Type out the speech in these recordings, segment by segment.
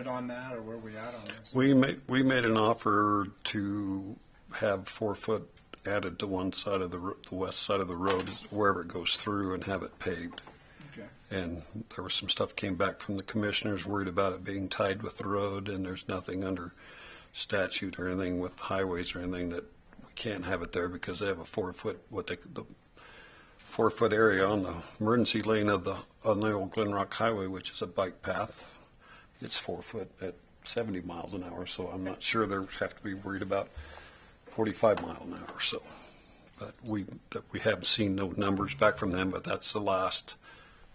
on that, or where are we at on this? We made an offer to have 4 foot added to one side of the west side of the road, wherever it goes through, and have it paved. Okay. And there was some stuff came back from the commissioners worried about it being tied with the road, and there's nothing under statute or anything with highways or anything that we can't have it there because they have a 4 foot, the 4 foot area on the emergency lane on the old Glenrock Highway, which is a bike path. It's 4 foot at 70 miles an hour, so I'm not sure they have to be worried about 45 mile an hour. So, but we haven't seen no numbers back from them, but that's the last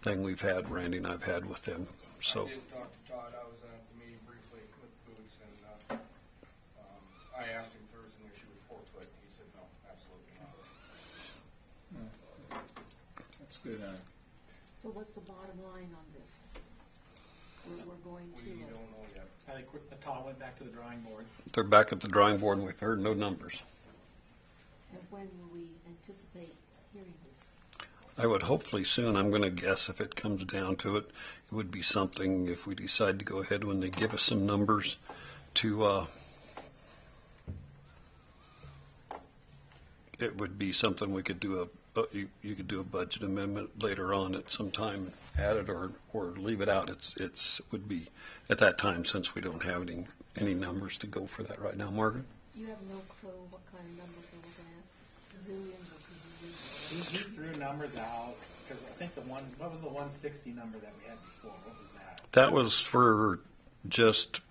thing we've had, Randy and I've had with them. So. I did talk to Todd. I was at the meeting briefly with Boots, and I asked him if there was an issue with 4 foot. He said no, absolutely not. That's good. So what's the bottom line on this? We're going to. We don't know yet. I think Todd went back to the drawing board. They're back at the drawing board, and we've heard no numbers. And when will we anticipate hearing this? I would hopefully soon. I'm going to guess if it comes down to it, it would be something if we decide to go ahead when they give us some numbers to, it would be something we could do you could do a budget amendment later on at some time, add it or leave it out. It's would be at that time, since we don't have any numbers to go for that right now. Margaret? You have no clue what kind of numbers we're looking at? Zillions or gazillions? He threw numbers out because I think what was the 160 number that we had before? What was that? That was for just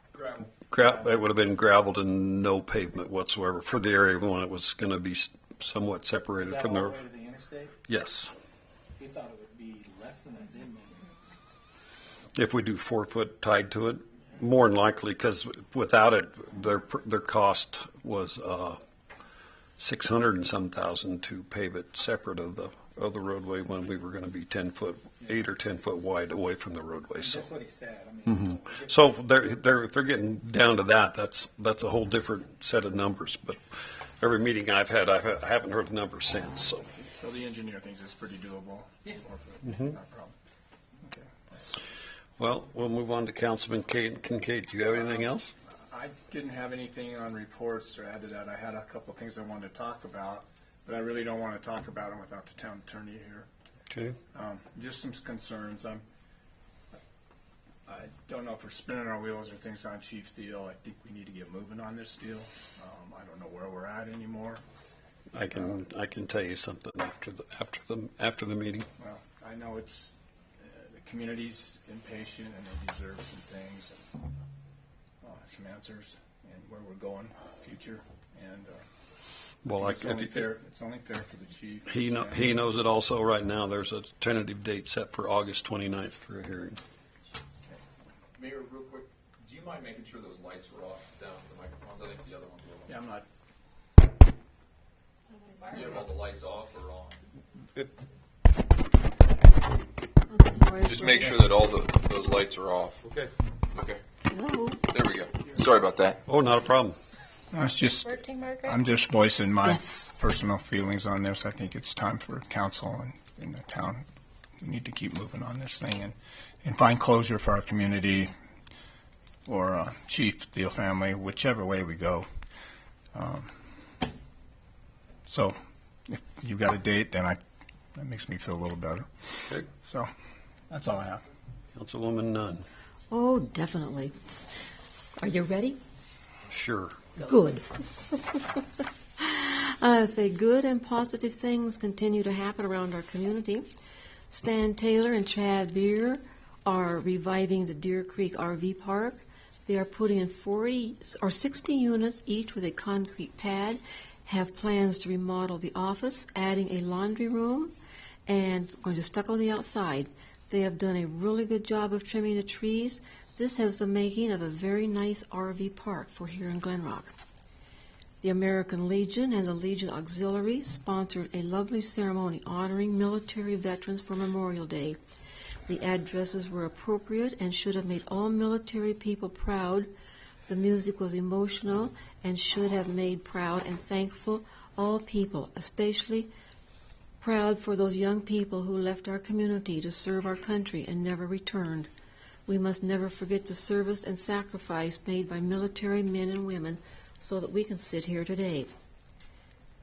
Gravel. it would have been gravelled and no pavement whatsoever for the area we want. It was going to be somewhat Was separated that from all the. the way to the interstate? Yes. He thought it would be less than that, didn't he? If we do 4 foot tied to it, more than likely, because without it, their cost was $600 and some thousand to pave it separate of the roadway when we were going to be 10 foot, 8 or 10 foot wide away from the roadway. So, That's what he said. I mean, so if they're getting down to that, that's a whole different set of numbers. But every meeting I've had, I haven't heard the numbers since. So the engineer thinks it's pretty doable. Yeah. 4 foot, not a problem. Okay. well, we'll move on to Councilman Kincaid. Do you have anything else? I didn't have anything on reports or add to that. I had a couple of things I wanted to talk about, but I really don't want to talk about them without the town attorney here. Okay. Just some concerns. I don't know if we're spinning our wheels or things on Chief's deal. I think we need to get moving on this deal. I don't know where we're at anymore. I can tell you something after the meeting. Well, I know it's the community's impatient and they deserve some things, and, some answers, and where we're going, future, and Well, it's only fair. It's only fair for the chief. he knows it also right now. There's a tentative date set for August 29th for a hearing. Mayor, real quick, do you mind making sure those lights are off down the microphones? I think the other ones will. Yeah, I'm not. Do you have all the lights off or on? Just make sure that all those lights are off. Okay. Okay. Hello? There we go. Sorry about that. Oh, not a problem. It's just. Working, Margaret? I'm just voicing my Yes. personal feelings on this. I think it's time for council and in the town. We need to keep moving on this thing and find closure for our community or Chief, Deal family, whichever way we go. So if you've got a date, then that makes me feel a little better. Okay. So that's all I have. Councilwoman Nunn. Oh, definitely. Are you ready? Sure. Good. I say good and positive things continue to happen around our community. Stan Taylor and Chad Beer are reviving the Deer Creek RV Park. They are putting in 40 or 60 units each with a concrete pad, have plans to remodel the office, adding a laundry room, and going to stucco the outside. They have done a really good job of trimming the trees. This has the making of a very nice RV park for here in Glenrock. The American Legion and the Legion Auxiliary sponsored a lovely ceremony honoring military veterans for Memorial Day. The addresses were appropriate and should have made all military people proud. The music was emotional and should have made proud and thankful all people, especially proud for those young people who left our community to serve our country and never returned. We must never forget the service and sacrifice made by military men and women so that we can sit here today.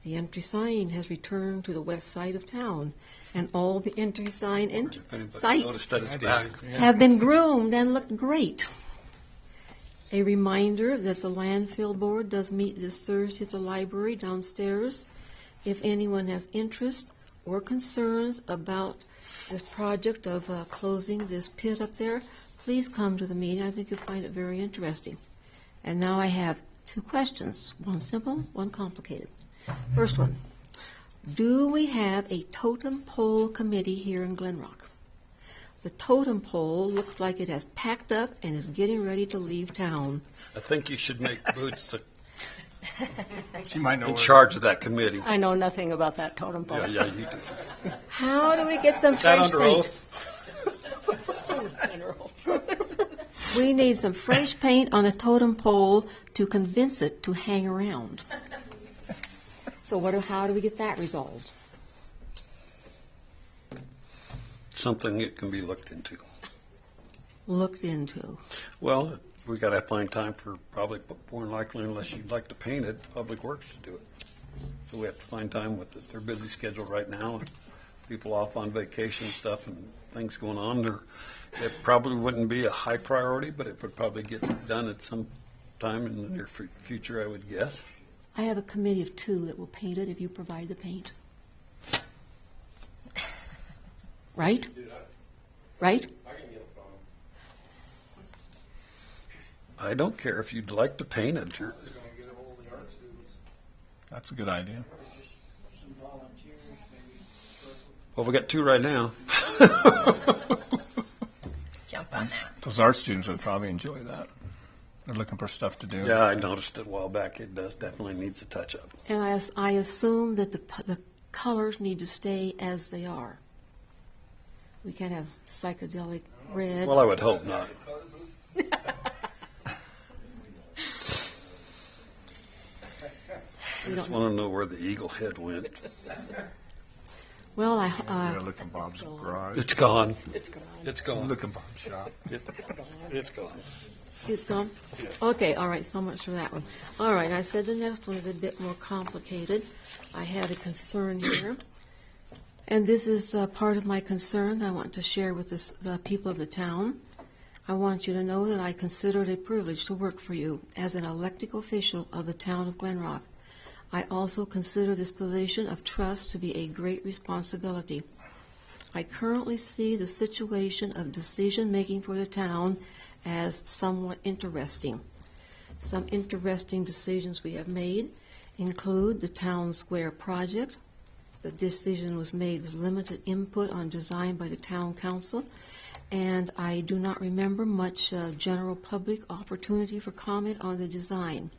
The entry sign has returned to the west side of town, and all the entry sign If anybody sites noticed that it's back. have been groomed and look great. A reminder that the landfill board does meet this Thursday at the library downstairs. If anyone has interest or concerns about this project of closing this pit up there, please come to the meeting. I think you'll find it very interesting. And now I have 2 questions, one simple, one complicated. First one, do we have a totem pole committee here in Glenrock? The totem pole looks like it has packed up and is getting ready to leave town. I think you should make Boots She might know in where- charge of that committee. I know nothing about that totem pole. Yeah, you do. How do we get some Is that fresh under paint? oath? We need some fresh paint on the totem pole to convince it to hang around. So how do we get that resolved? Something that can be looked into. Looked into. Well, we got to find time for probably more than likely, unless you'd like to paint it, Public Works to do it. So we have to find time with their busy schedule right now, and people off on vacation and stuff, and things going on. It probably wouldn't be a high priority, but it would probably get done at some time in the near future, I would guess. I have a committee of 2 that will paint it if you provide the paint. Right? Right? I don't care if you'd like to paint it. That's a good idea. Well, we got 2 right now. Jump on that. Those art students would probably enjoy that. They're looking for stuff to do. Yeah, I noticed it a while back. It definitely needs a touch-up. And I assume that the colors need to stay as they are. We can't have psychedelic red. Well, I would hope not. I We just don't- want to know where the eagle head went. Well, Yeah, look in Bob's garage. It's gone. It's gone. It's gone. Look in Bob's shop. It's gone. It's gone? Okay, all right, so much for that one. All right, I said the next one is a bit more complicated. I had a concern here, and this is part of my concern I want to share with the people of the town. I want you to know that I consider it a privilege to work for you as an elected official of the town of Glenrock. I also consider this position of trust to be a great responsibility. I currently see the situation of decision-making for the town as somewhat interesting. Some interesting decisions we have made include the Town Square project. The decision was made with limited input on design by the town council, and I do not remember much general public opportunity for comment on the design.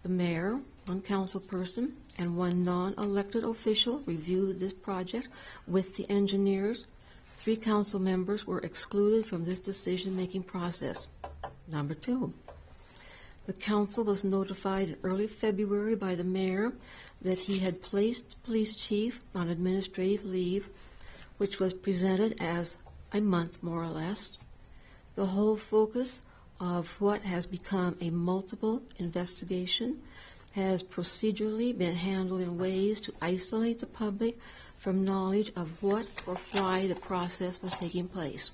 The mayor, 1 council person, and 1 non-elected official reviewed this project with the engineers. 3 council members were excluded from this decision-making process. Number 2, the council was notified in early February by the mayor that he had placed the police chief on administrative leave, which was presented as a month, more or less. The whole focus of what has become a multiple investigation has procedurally been handled in ways to isolate the public from knowledge of what or why the process was taking place.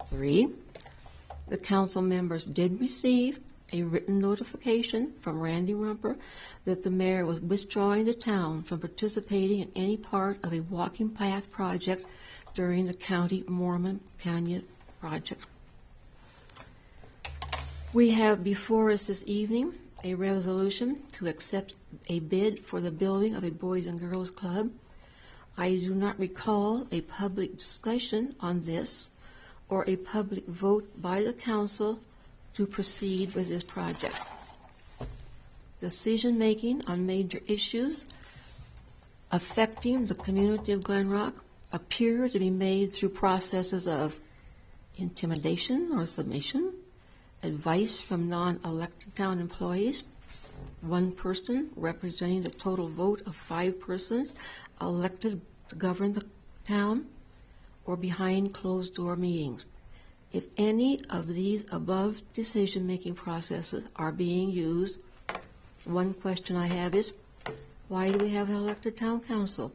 3, the council members did receive a written notification from Randy Rumper that the mayor was withdrawing the town from participating in any part of a walking path project during the County Mormon Canyon project. We have before us this evening a resolution to accept a bid for the building of a Boys and Girls Club. I do not recall a public discussion on this or a public vote by the council to proceed with this project. Decision-making on major issues affecting the community of Glenrock appear to be made through processes of intimidation or submission, advice from non-elected town employees, 1 person representing the total vote of 5 persons elected to govern the town, or behind closed-door meetings. if any of these above decision-making processes are being used, one question I have is, why do we have an elected town council,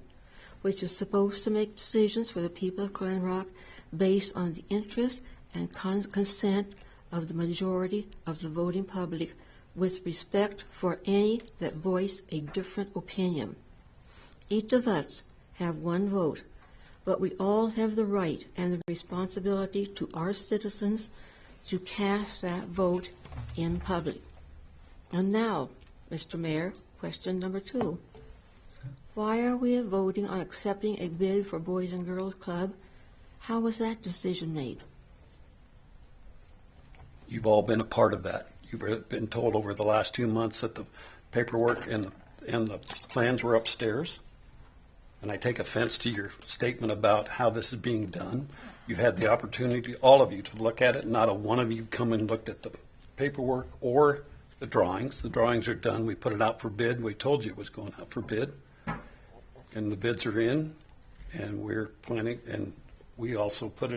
which is supposed to make decisions for the people of Glenrock based on the interest and consent of the majority of the voting public, with respect for any that voice a different opinion? Each of us have one vote, but we all have the right and the responsibility to our citizens to cast that vote in public. And now, Mr. Mayor, question number 2. Why are we voting on accepting a bid for Boys and Girls Club? How was that decision made? You've all been a part of that. You've been told over the last 2 months that the paperwork and the plans were upstairs. And I take offense to your statement about how this is being done. You've had the opportunity, all of you, to look at it. Not a one of you come and looked at the paperwork or the drawings. The drawings are done. We put it out for bid. We told you it was going out for bid. And the bids are in, and we're planning, and we all also put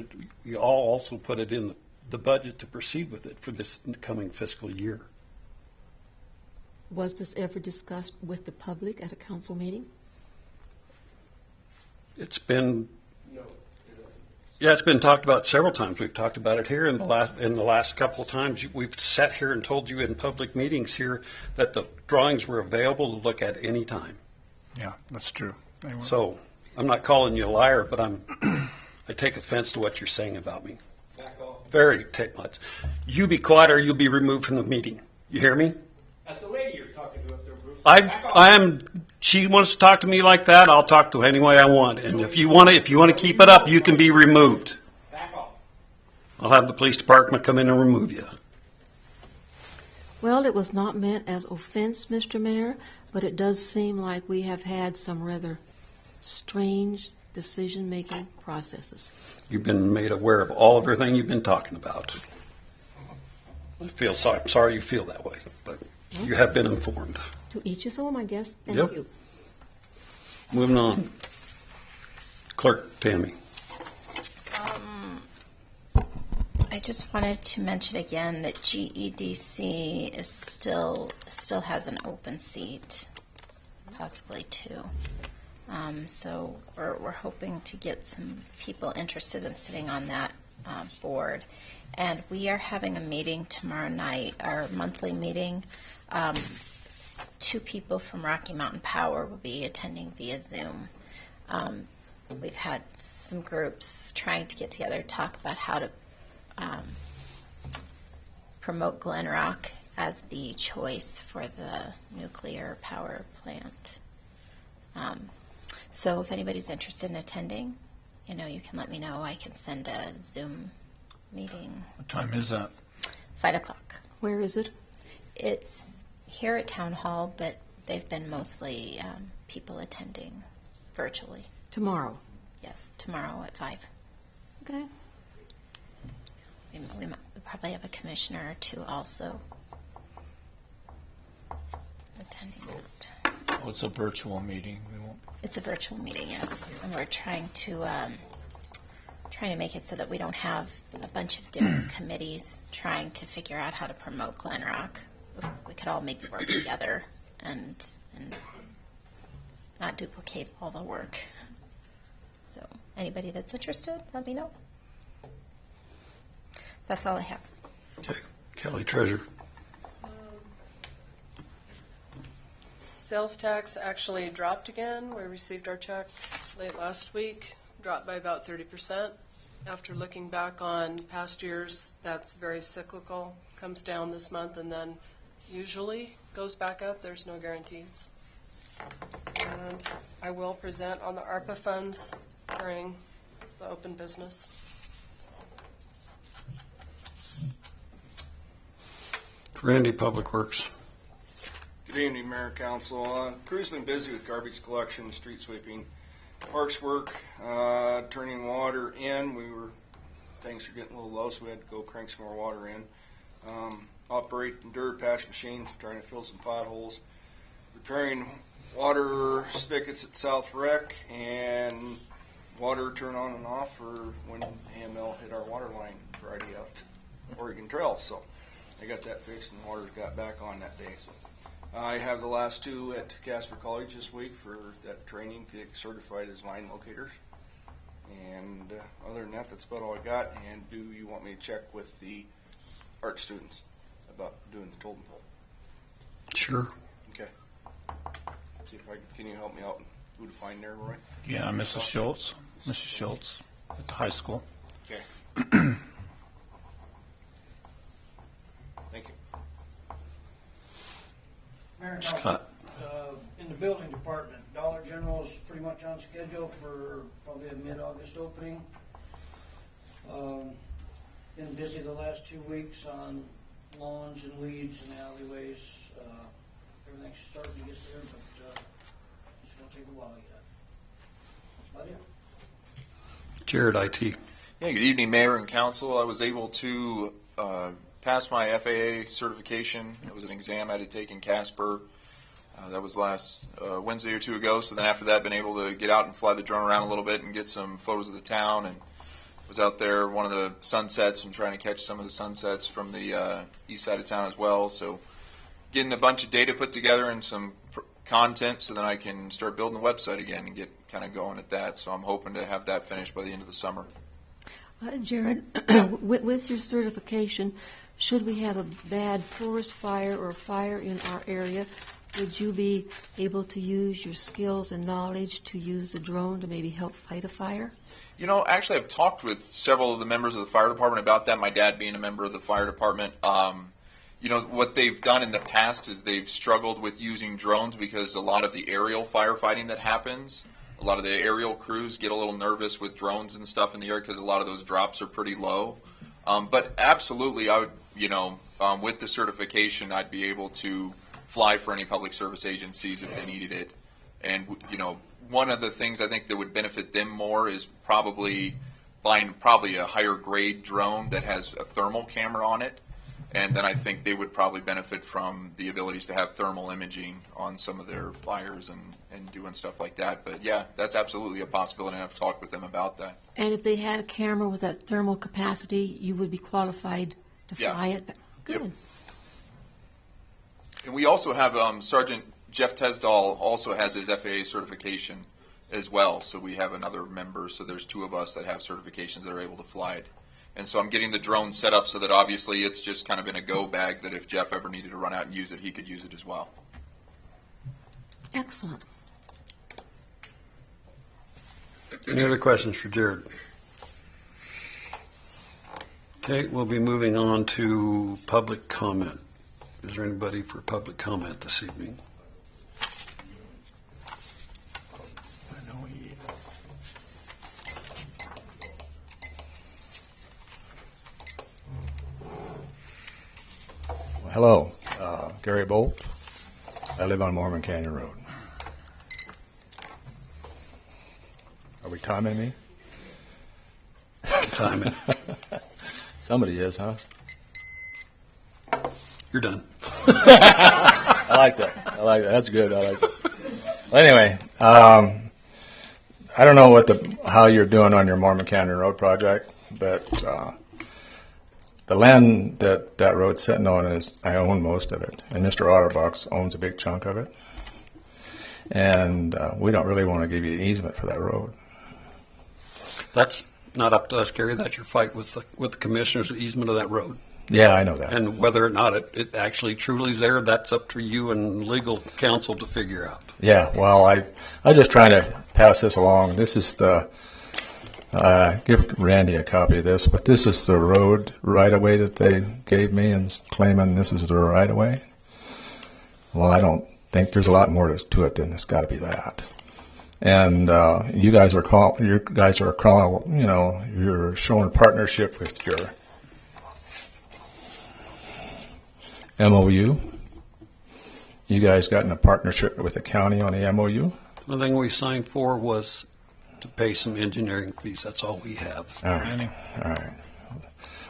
it in the budget to proceed with it for this coming fiscal year. Was this ever discussed with the public at a council meeting? It's been, it's been talked about several times. We've talked about it here in the last couple of times. We've sat here and told you in public meetings here that the drawings were available to look at any time. Yeah, that's true. They were. So I'm not calling you a liar, but I take offense to what you're saying about me. Very take much. You be quiet or you'll be removed from the meeting. You hear me? That's a lady you're talking to up there, Bruce. I am. She wants to talk to me like that. I'll talk to her any way I want. And if you want to keep it up, you can be removed. Back off. I'll have the police department come in and remove you. Well, it was not meant as offense, Mr. Mayor, but it does seem like we have had some rather strange decision-making processes. You've been made aware of everything you've been talking about. I'm sorry you feel that way, but you have been informed. To each his own, I guess. Thank Yep. you. Moving on. Clerk Tammy. I just wanted to mention again that GEDC is still has an open seat, possibly 2. So we're hoping to get some people interested in sitting on that board. And we are having a meeting tomorrow night, our monthly meeting. 2 people from Rocky Mountain Power will be attending via Zoom. We've had some groups trying to get together to talk about how to promote Glenrock as the choice for the nuclear power plant. So if anybody's interested in attending, you can let me know. I can send a Zoom meeting. What time is that? 5:00. Where is it? It's here at Town Hall, but they've been mostly people attending virtually. Tomorrow. Yes, tomorrow at 5. Okay. We probably have a commissioner or 2 also attending that. Oh, it's a virtual meeting. We won't. It's a virtual meeting, yes, and we're trying to make it so that we don't have a bunch of different committees trying to figure out how to promote Glenrock. We could all maybe work together and not duplicate all the work. So anybody that's interested, let me know. That's all I have. Okay. Kelly Treasurer. Sales tax actually dropped again. We received our check late last week, dropped by about 30%. After looking back on past years, that's very cyclical, comes down this month and then usually goes back up. There's no guarantees. And I will present on the ARPA funds during the open business. Randy, Public Works. Good evening, Mayor and Council. Crew's been busy with garbage collection, street sweeping, parks work, turning water in. Things were getting a little low, so we had to go crank some more water in. Operating dirt patch machine, trying to fill some potholes. Repairing water spigots at South Rec, and water turn on and off for when AML hit our water line Friday out Oregon Trail. So I got that fixed, and water's got back on that day. So I have the last two at Casper College this week for that training to get certified as line locators. And other than that, that's about all I got. And do you want me to check with the art students about doing the totem pole? Sure. Okay. See if can you help me out? Who to find there, Roy? Yeah, Mrs. Schultz. Mrs. Schultz at the high school. Okay. Thank you. Mayor, Scott. in the building department, Dollar General is pretty much on schedule for probably a mid-August opening. Been busy the last 2 weeks on lawns and weeds and alleyways. Everything's starting to get there, but it's going to take a while yet. That's about it. Jared, IT. Yeah, good evening, Mayor and Council. I was able to pass my FAA certification. It was an exam I had to take in Casper. That was last Wednesday or two ago. So then after that, been able to get out and fly the drone around a little bit and get some photos of the town. And was out there one of the sunsets and trying to catch some of the sunsets from the east side of town as well. So getting a bunch of data put together and some content so then I can start building the website again and get kind of going at that. So I'm hoping to have that finished by the end of the summer. Jared, with your certification, should we have a bad forest fire or fire in our area, would you be able to use your skills and knowledge to use a drone to maybe help fight a fire? You know, actually, I've talked with several of the members of the fire department about that. My dad being a member of the fire department. You know, what they've done in the past is they've struggled with using drones because a lot of the aerial firefighting that happens, a lot of the aerial crews get a little nervous with drones and stuff in the air because a lot of those drops are pretty low. But absolutely, I would, you know, with the certification, I'd be able to fly for any public service agencies if they needed it. And, you know, one of the things I think that would benefit them more is probably buying a higher grade drone that has a thermal camera on it. And then I think they would probably benefit from the abilities to have thermal imaging on some of their flyers and doing stuff like that. But yeah, that's absolutely a possibility, and I've talked with them about that. And if they had a camera with that thermal capacity, you would be qualified to fly it? Good. Yep. And we also have Sergeant Jeff Tesdahl also has his FAA certification as well. So we have another member. So there's two of us that have certifications that are able to fly it. And so I'm getting the drone set up so that obviously it's just kind of in a go bag that if Jeff ever needed to run out and use it, he could use it as well. Excellent. Any other questions for Jared? Okay, we'll be moving on to public comment. Is there anybody for public comment this evening? Hello, Gary Bolt. I live on Mormon Canyon Road. Are we timing me? Timing. Somebody is, huh? You're done. I like that. That's good. I like it. Well, anyway, I don't know how you're doing on your Mormon Canyon Road project, but the land that road's sitting on I own most of it, and Mr. Otterbox owns a big chunk of it. And we don't really want to give you an easement for that road. That's not up to us, Gary. That's your fight with the commissioners' easement of that road. Yeah, I know that. And whether or not it actually truly is there, that's up to you and legal counsel to figure out. Yeah, well, I was just trying to pass this along. This is the, give Randy a copy of this, but this is the road right-of-way that they gave me and claiming this is the right-of-way. Well, I don't think there's a lot more to it than it's got to be that. And you guys are you're showing partnership with your MOU. You guys got in a partnership with the county on the MOU? The thing we signed for was to pay some engineering fees. That's all we have. All right.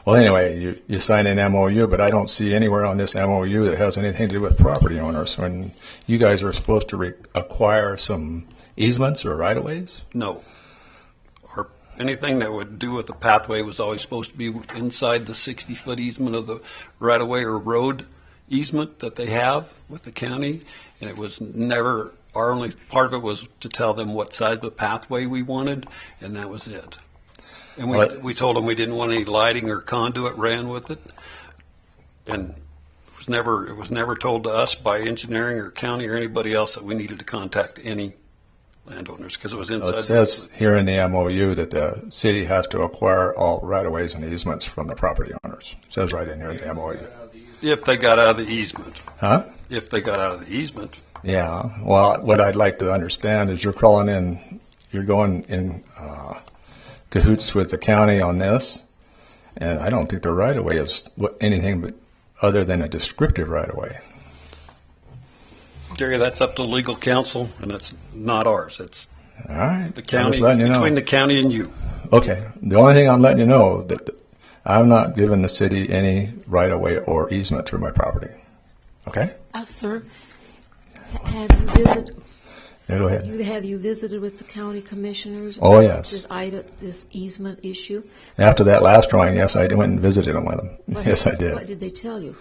Well, anyway, you signed an MOU, but I don't see anywhere on this MOU that has anything to do with property owners. When you guys are supposed to acquire some easements or right-of-ways? No. anything that would do with the pathway was always supposed to be inside the 60-foot easement of the right-of-way or road easement that they have with the county, and it was never, our only part of it was to tell them what side of the pathway we wanted, and that was it. And we told them we didn't want any lighting or conduit ran with it, and it was never told to us by engineering or county or anybody else that we needed to contact any landowners because it was inside. It says here in the MOU that the city has to acquire all right-of-ways and easements from the property owners. It says right in here in the MOU. If they got out of the easement. Huh? If they got out of the easement. Yeah. Well, what I'd like to understand is you're going in cahoots with the county on this, and I don't think the right-of-way is anything but other than a descriptive right-of-way. Gary, that's up to legal counsel, and that's not ours. It's all right. The county, between the county and you. Okay. The only thing I'm letting you know that I'm not giving the city any right-of-way or easement through my property. Okay? Sir, have you visited? Yeah, go ahead. Have you visited with the county commissioners? Oh, yes. This easement issue? After that last drawing, yes, I went and visited them with them. Yes, I did. What did they tell you?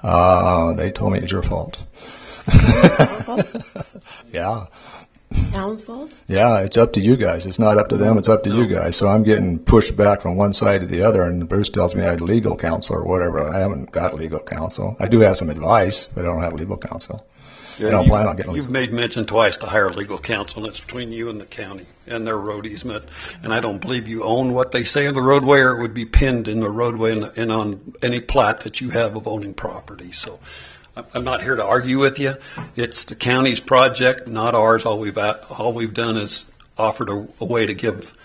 They told me it's your fault. Yeah. Town's fault? Yeah, it's up to you guys. It's not up to them. It's up to you guys. So I'm getting pushed back from one side to the other, and Bruce tells me I had legal counsel or whatever. I haven't got legal counsel. I do have some advice, but I don't have legal counsel. I don't plan on getting legal. You've made mention twice to hire legal counsel, and it's between you and the county and their road easement. And I don't believe you own what they say of the roadway, or it would be pinned in the roadway and on any plat that you have of owning property. So I'm not here to argue with you. It's the county's project, not ours. All we've done is offered a way to give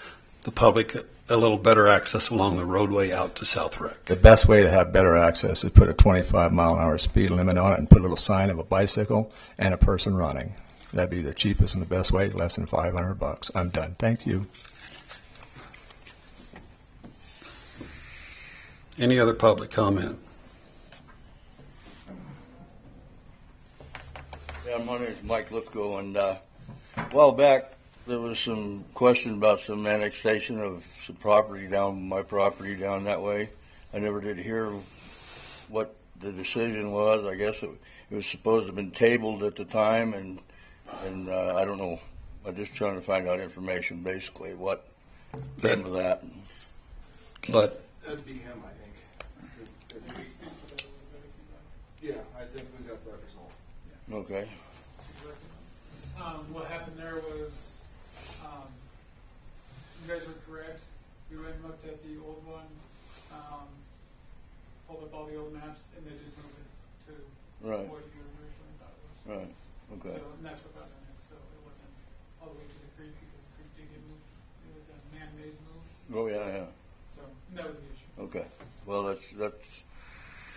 the public a little better access along the roadway out to South Rec. The best way to have better access is put a 25-mile-an-hour speed limit on it and put a little sign of a bicycle and a person running. That'd be the cheapest and the best way, less than $500. I'm done. Thank you. Any other public comment? Yeah, my name is Mike Lithgow, and a while back there was some question about some annexation of some property down, my property down that way. I never did hear what the decision was. I guess it was supposed to have been tabled at the time, and I don't know. I'm just trying to find out information, basically, what came of that. But That'd be him, I think. Yeah, I think we got that resolved. Okay. What happened there was, you guys were correct. We went and looked at the old one, pulled up all the old maps, and they did move it to Right. what you originally thought it was. Right. Okay. So, and that's what got done. So it wasn't all the way to the creek because the creek did get moved. It was a man-made move. Oh yeah, yeah. So that was the issue. Okay. Well, that's.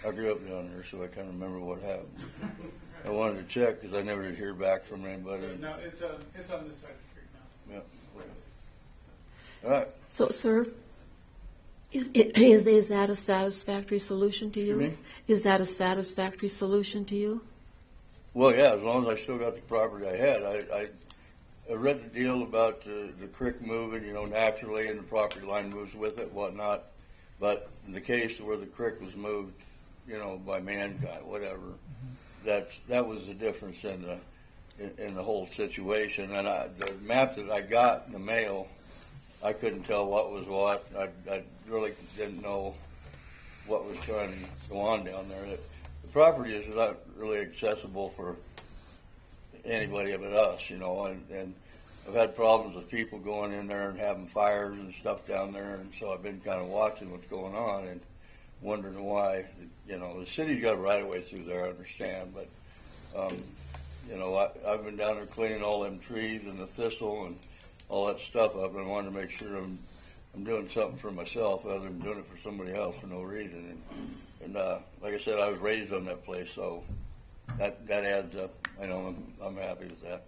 I grew up down there, so I kind of remember what happened. I wanted to check because I never did hear back from anybody. So now it's on this side of the creek now. Yeah. All right. So, sir, is that a satisfactory solution to you? Me? Is that a satisfactory solution to you? Well, yeah, as long as I still got the property I had. I read the deal about the creek moving, naturally, and the property line moves with it, whatnot. But in the case where the creek was moved, by mankind, whatever, that was the difference in the whole situation. And the map that I got in the mail, I couldn't tell what was what. I really didn't know what was trying to go on down there. The property is not really accessible for anybody but us, and I've had problems with people going in there and having fires and stuff down there, and so I've been kind of watching what's going on and wondering why, the city's got a right-of-way through there, I understand, but, I've been down there cleaning all them trees and the thistle and all that stuff up, and I wanted to make sure I'm doing something for myself rather than doing it for somebody else for no reason. And like I said, I was raised on that place, so that adds up. I'm happy with that.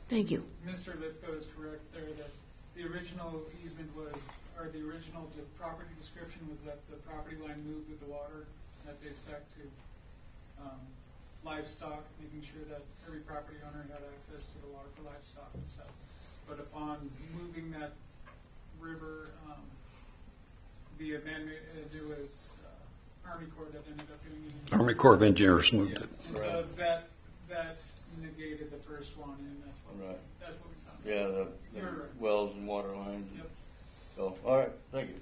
Thank you. Mr. Lithgow is correct there that the original easement the original property description was that the property line moved with the water. That dates back to livestock, making sure that every property owner had access to the water for livestock and stuff. But upon moving that River, the amendment, it was Army Corps that ended up doing it. Army Corps of Engineers moved it. And so that negated the first one, and Right. that's what we found. Yeah, the You're right. wells and water lines. Yep. So, all right, thank you.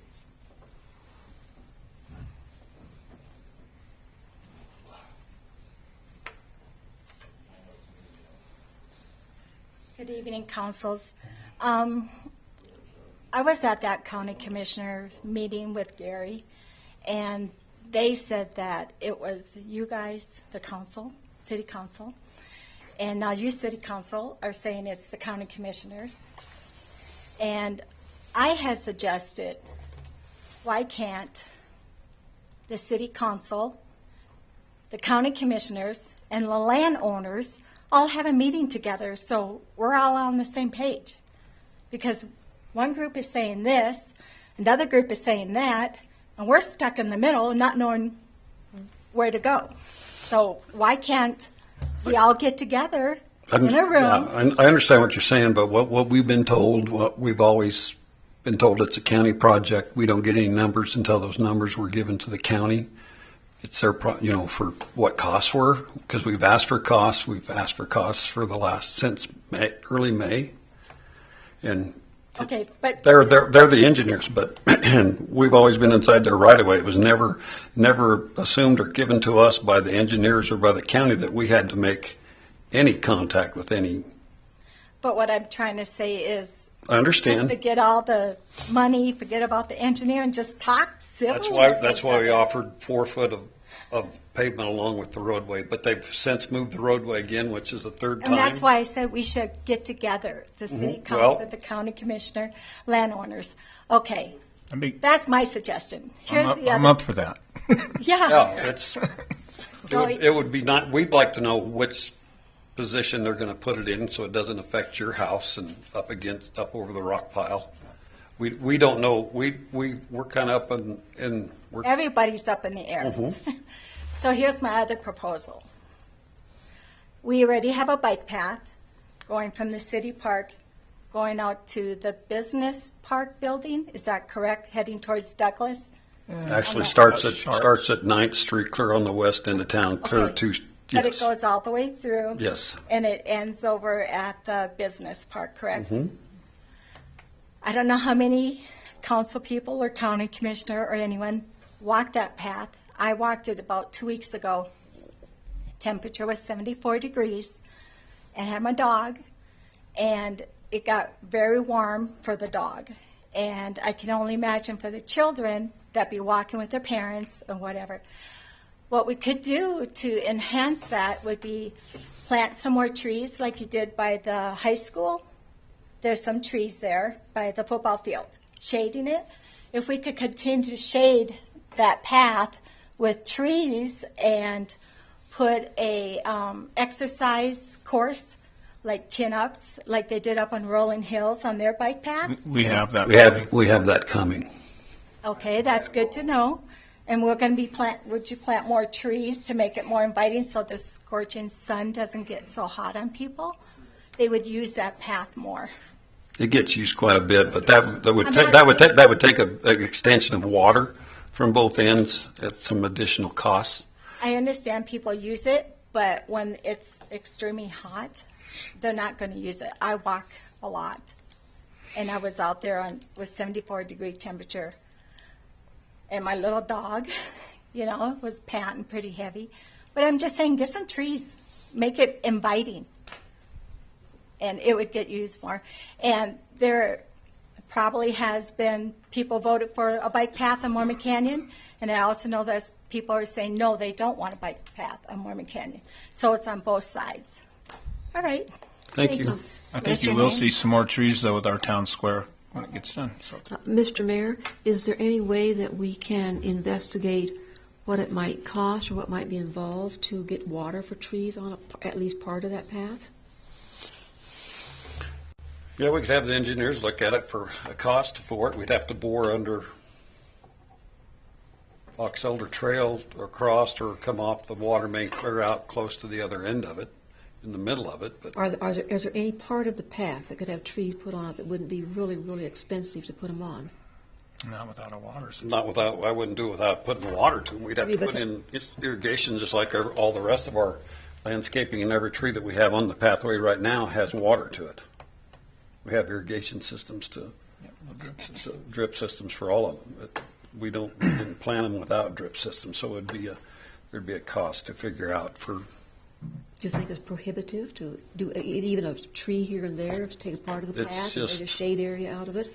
Good evening, councils. I was at that county commissioner's meeting with Gary, and they said that it was you guys, the council, city council, and now you, city council, are saying it's the county commissioners. And I had suggested, why can't the city council, the county commissioners, and the landowners all have a meeting together so we're all on the same page? Because one group is saying this, another group is saying that, and we're stuck in the middle not knowing where to go. So why can't we all get together in a room? Yeah, I understand what you're saying, but what we've been told, what we've always been told, it's a county project. We don't get any numbers until those numbers were given to the county. It's their, for what costs were, because we've asked for costs. We've asked for costs for since early May, and Okay, but they're the engineers, but we've always been inside their right of way. It was never assumed or given to us by the engineers or by the county that we had to make any contact with any. But what I'm trying to say is, I understand. just forget all the money, forget about the engineer, and just talk civilly. That's why we offered 4 foot of pavement along with the roadway, but they've since moved the roadway again, which is the third time. And that's why I said we should get together, the city council, the county commissioner, landowners. Okay, that's my suggestion. Here's the other. I'm up for that. Yeah. It would be not. We'd like to know which position they're going to put it in, so it doesn't affect your house and up over the rock pile. We don't know. We're kind of up in. Everybody's up in the air. Mm-hmm. So here's my other proposal. We already have a bike path going from the city park, going out to the business park building. Is that correct? Heading towards Douglas? Actually starts at 9th Street, clear on the west end of town, clear Okay. to, yes. But it goes all the way through. Yes. And it ends over at the business park, correct? Mm-hmm. I don't know how many council people or county commissioner or anyone walked that path. I walked it about 2 weeks ago. Temperature was 74 degrees, and had my dog, and it got very warm for the dog. And I can only imagine for the children that be walking with their parents and whatever. What we could do to enhance that would be plant some more trees like you did by the high school. There's some trees there by the football field, shading it. If we could continue to shade that path with trees and put a exercise course like chin-ups, like they did up on Rolling Hills on their bike path. We have that. We have that coming. Okay, that's good to know. And we're going to be would you plant more trees to make it more inviting so the scorching sun doesn't get so hot on people? They would use that path more. It gets used quite a bit, but that would take an extension of water from both ends at some additional costs. I understand people use it, but when it's extremely hot, they're not going to use it. I walk a lot, and I was out there with 74-degree temperature, and my little dog, was panting pretty heavy. But I'm just saying, get some trees, make it inviting, and it would get used more. And there probably has been people voted for a bike path on Mormon Canyon, and I also know that people are saying no, they don't want a bike path on Mormon Canyon. So it's on both sides. All right. Thank you. I think you will see some more trees, though, with our town square when it gets done. So. Mr. Mayor, is there any way that we can investigate what it might cost or what might be involved to get water for trees on at least part of that path? Yeah, we could have the engineers look at it for a cost for it. We'd have to bore under Fox Elder Trail across or come off the water main clear out close to the other end of it. in the middle of it, but Is there any part of the path that could have trees put on it that wouldn't be really, really expensive to put them on? Not without a water system. not without, I wouldn't do it without putting water to them. We'd have to put in irrigation just like all the rest of our landscaping, and every tree that we have on the pathway right now has water to it. We have irrigation systems drip systems for all of them, but we didn't plan them without drip systems, so there'd be a cost to figure out for. Do you think it's prohibitive to do even a tree here and there to take part of the It's path and just- make a shade area out of it?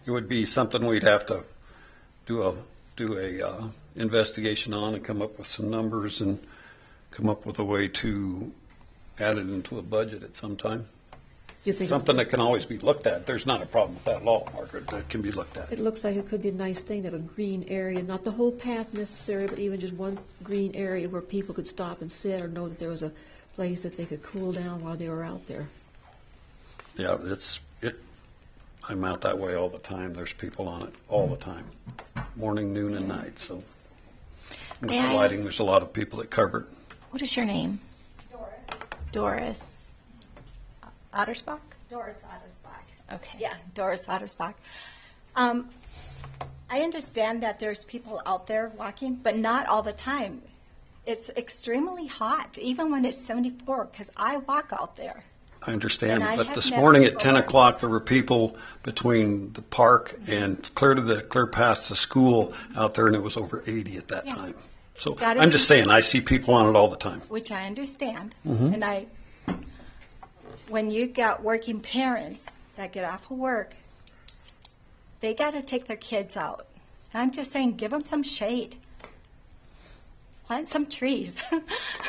It would be something we'd have to do a investigation on and come up with some numbers and come up with a way to add it into a budget at some time. Do you think Something that can always be looked at. There's not a problem with that law, Margaret, that can be looked at. it looks like it could be a nice thing to have a green area, not the whole path necessarily, but even just one green area where people could stop and sit or know that there was a place that they could cool down while they were out there. Yeah, I'm out that way all the time. There's people on it all the time, morning, noon, and night. So, with May the I lighting, ask- there's a lot of people that cover it. What is your name? Doris. Ottersbach? Doris Ottersbach. Okay. Yeah, Doris Ottersbach. I understand that there's people out there walking, but not all the time. It's extremely hot, even when it's 74, because I walk out there. I understand, And I but have this met morning at people 10 that- o'clock, there were people between the park and clear past the school out there, and it was over 80 at that Yeah. time. So Gotta I'm be- just saying, I see people on it all the time. Which I understand. Mm-hmm. And when you got working parents that get off of work, they got to take their kids out. And I'm just saying, give them some shade. Plant some trees.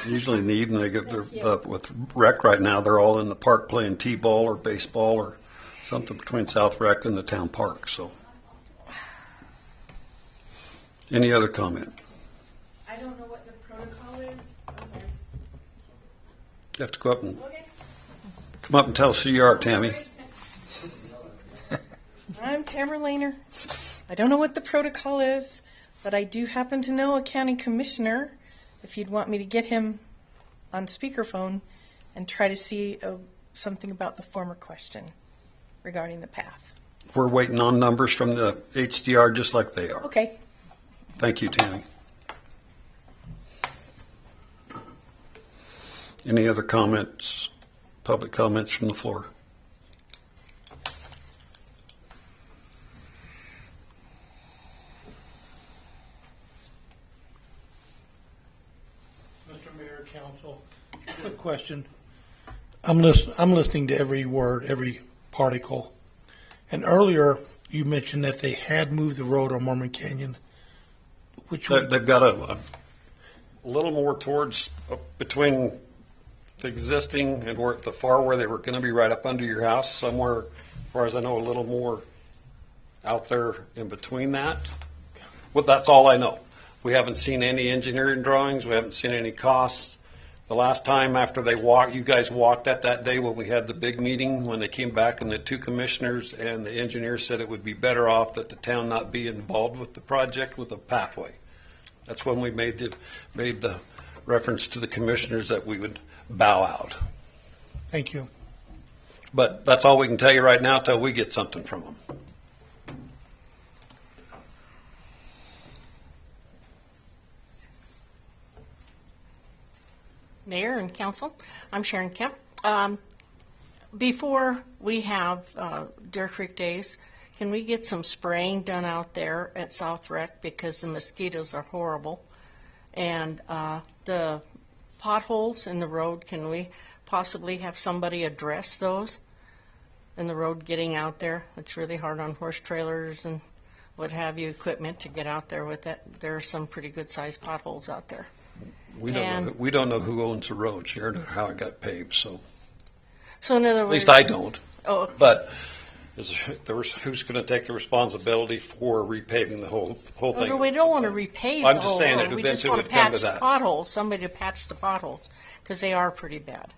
Usually need, and they get with rec right now, they're all in the park playing t-ball or baseball or something between South Rec and the town park. So, any other comment? I don't know what the protocol is. I'm sorry. You have to go up and come up and tell us who you are, Tammy. I'm Tamara Lehner. I don't know what the protocol is, but I do happen to know a county commissioner, if you'd want me to get him on speakerphone and try to see something about the former question regarding the path. We're waiting on numbers from the HDR just like they are. Okay. Thank you, Tammy. Any other comments, public comments from the floor? Mr. Mayor, Council, quick question. I'm listening to every word, every particle. And earlier, you mentioned that they had moved the road on Mormon Canyon. They've got a little more towards between the existing and the far where they were going to be right up under your house, somewhere, as far as I know, a little more out there in between that. Well, that's all I know. We haven't seen any engineering drawings. We haven't seen any costs. The last time after you guys walked that day when we had the big meeting, when they came back and the two commissioners and the engineer said it would be better off that the town not be involved with the project with a pathway. That's when we made the reference to the commissioners that we would bow out. Thank you. But that's all we can tell you right now till we get something from them. Mayor and Council, I'm Sharon Kemp. Before we have Deer Creek Days, can we get some spraying done out there at South Rec because the mosquitoes are horrible? And the potholes in the road, can we possibly have somebody address those in the road getting out there? It's really hard on horse trailers and what have you, equipment to get out there with it. There are some pretty good sized potholes out there. We don't know who owns the road, Sharon, or how it got paved, so. So in other words, At least I don't. Oh, okay. But who's going to take the responsibility for repaving the whole thing? No, we don't want to repave I'm the just whole saying road. that We just eventually want it to would come patch to the that. potholes, somebody to patch the potholes, because they are pretty bad.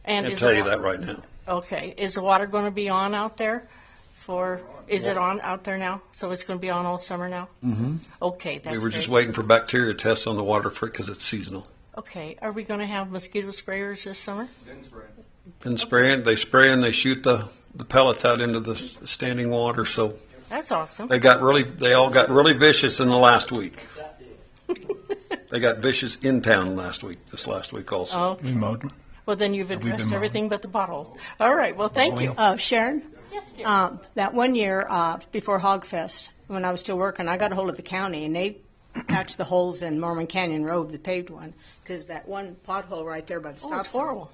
And I'll is tell the you wa- that right now. Okay, is the water going to be on out there is it on out there now? So it's going to be on all summer now? Mm-hmm. Okay, that's We were just great. waiting for bacteria tests on the water for it because it's seasonal. Okay, are we going to have mosquito sprayers this summer? Been spraying, they shoot the pellets out into the standing water, so That's awesome. they all got really vicious in the last week. They got vicious in town this last week also. Oh, We mowed them. well, then you've Have we addressed been everything but the potholes. All right, well, thank you. Sharon? Yes, dear. That one year before Hogfest, when I was still working, I got a hold of the county, and they patched the holes in Mormon Canyon Road, the paved one, because that one pothole right there by the Oh, stop it's sign. horrible.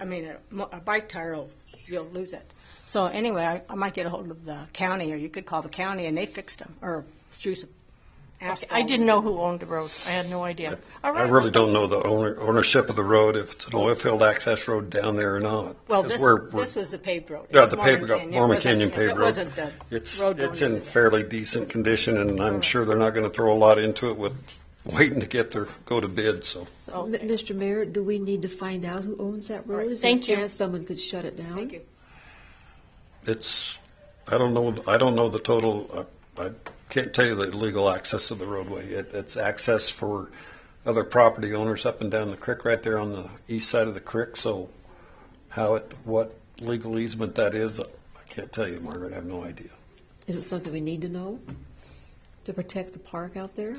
I mean, a bike tire, you'll lose it. So anyway, I might get a hold of the county, or you could call the county, and they fixed them, or threw some asphalt. I didn't know who owned the road. I had no idea. All I right. really don't know the ownership of the road, if it's an oil field access road down there or not. Well, 'Cause this was the paved road. It Yeah, was the Mormon paved, Canyon. It Mormon wasn't- Canyon paved It road. wasn't the road It's in donated. fairly decent condition, and I'm sure they're not going to throw a lot into it with waiting to go to bid, so. Mr. Mayor, do we need to find out who owns that road? right, Is thank there a you. chance someone could shut it down? Thank you. I don't know the total, I can't tell you the legal access of the roadway. It's access for other property owners up and down the creek right there on the east side of the creek, so what legal easement that is, I can't tell you, Margaret, I have no idea. Is it something we need to know to protect the park out there?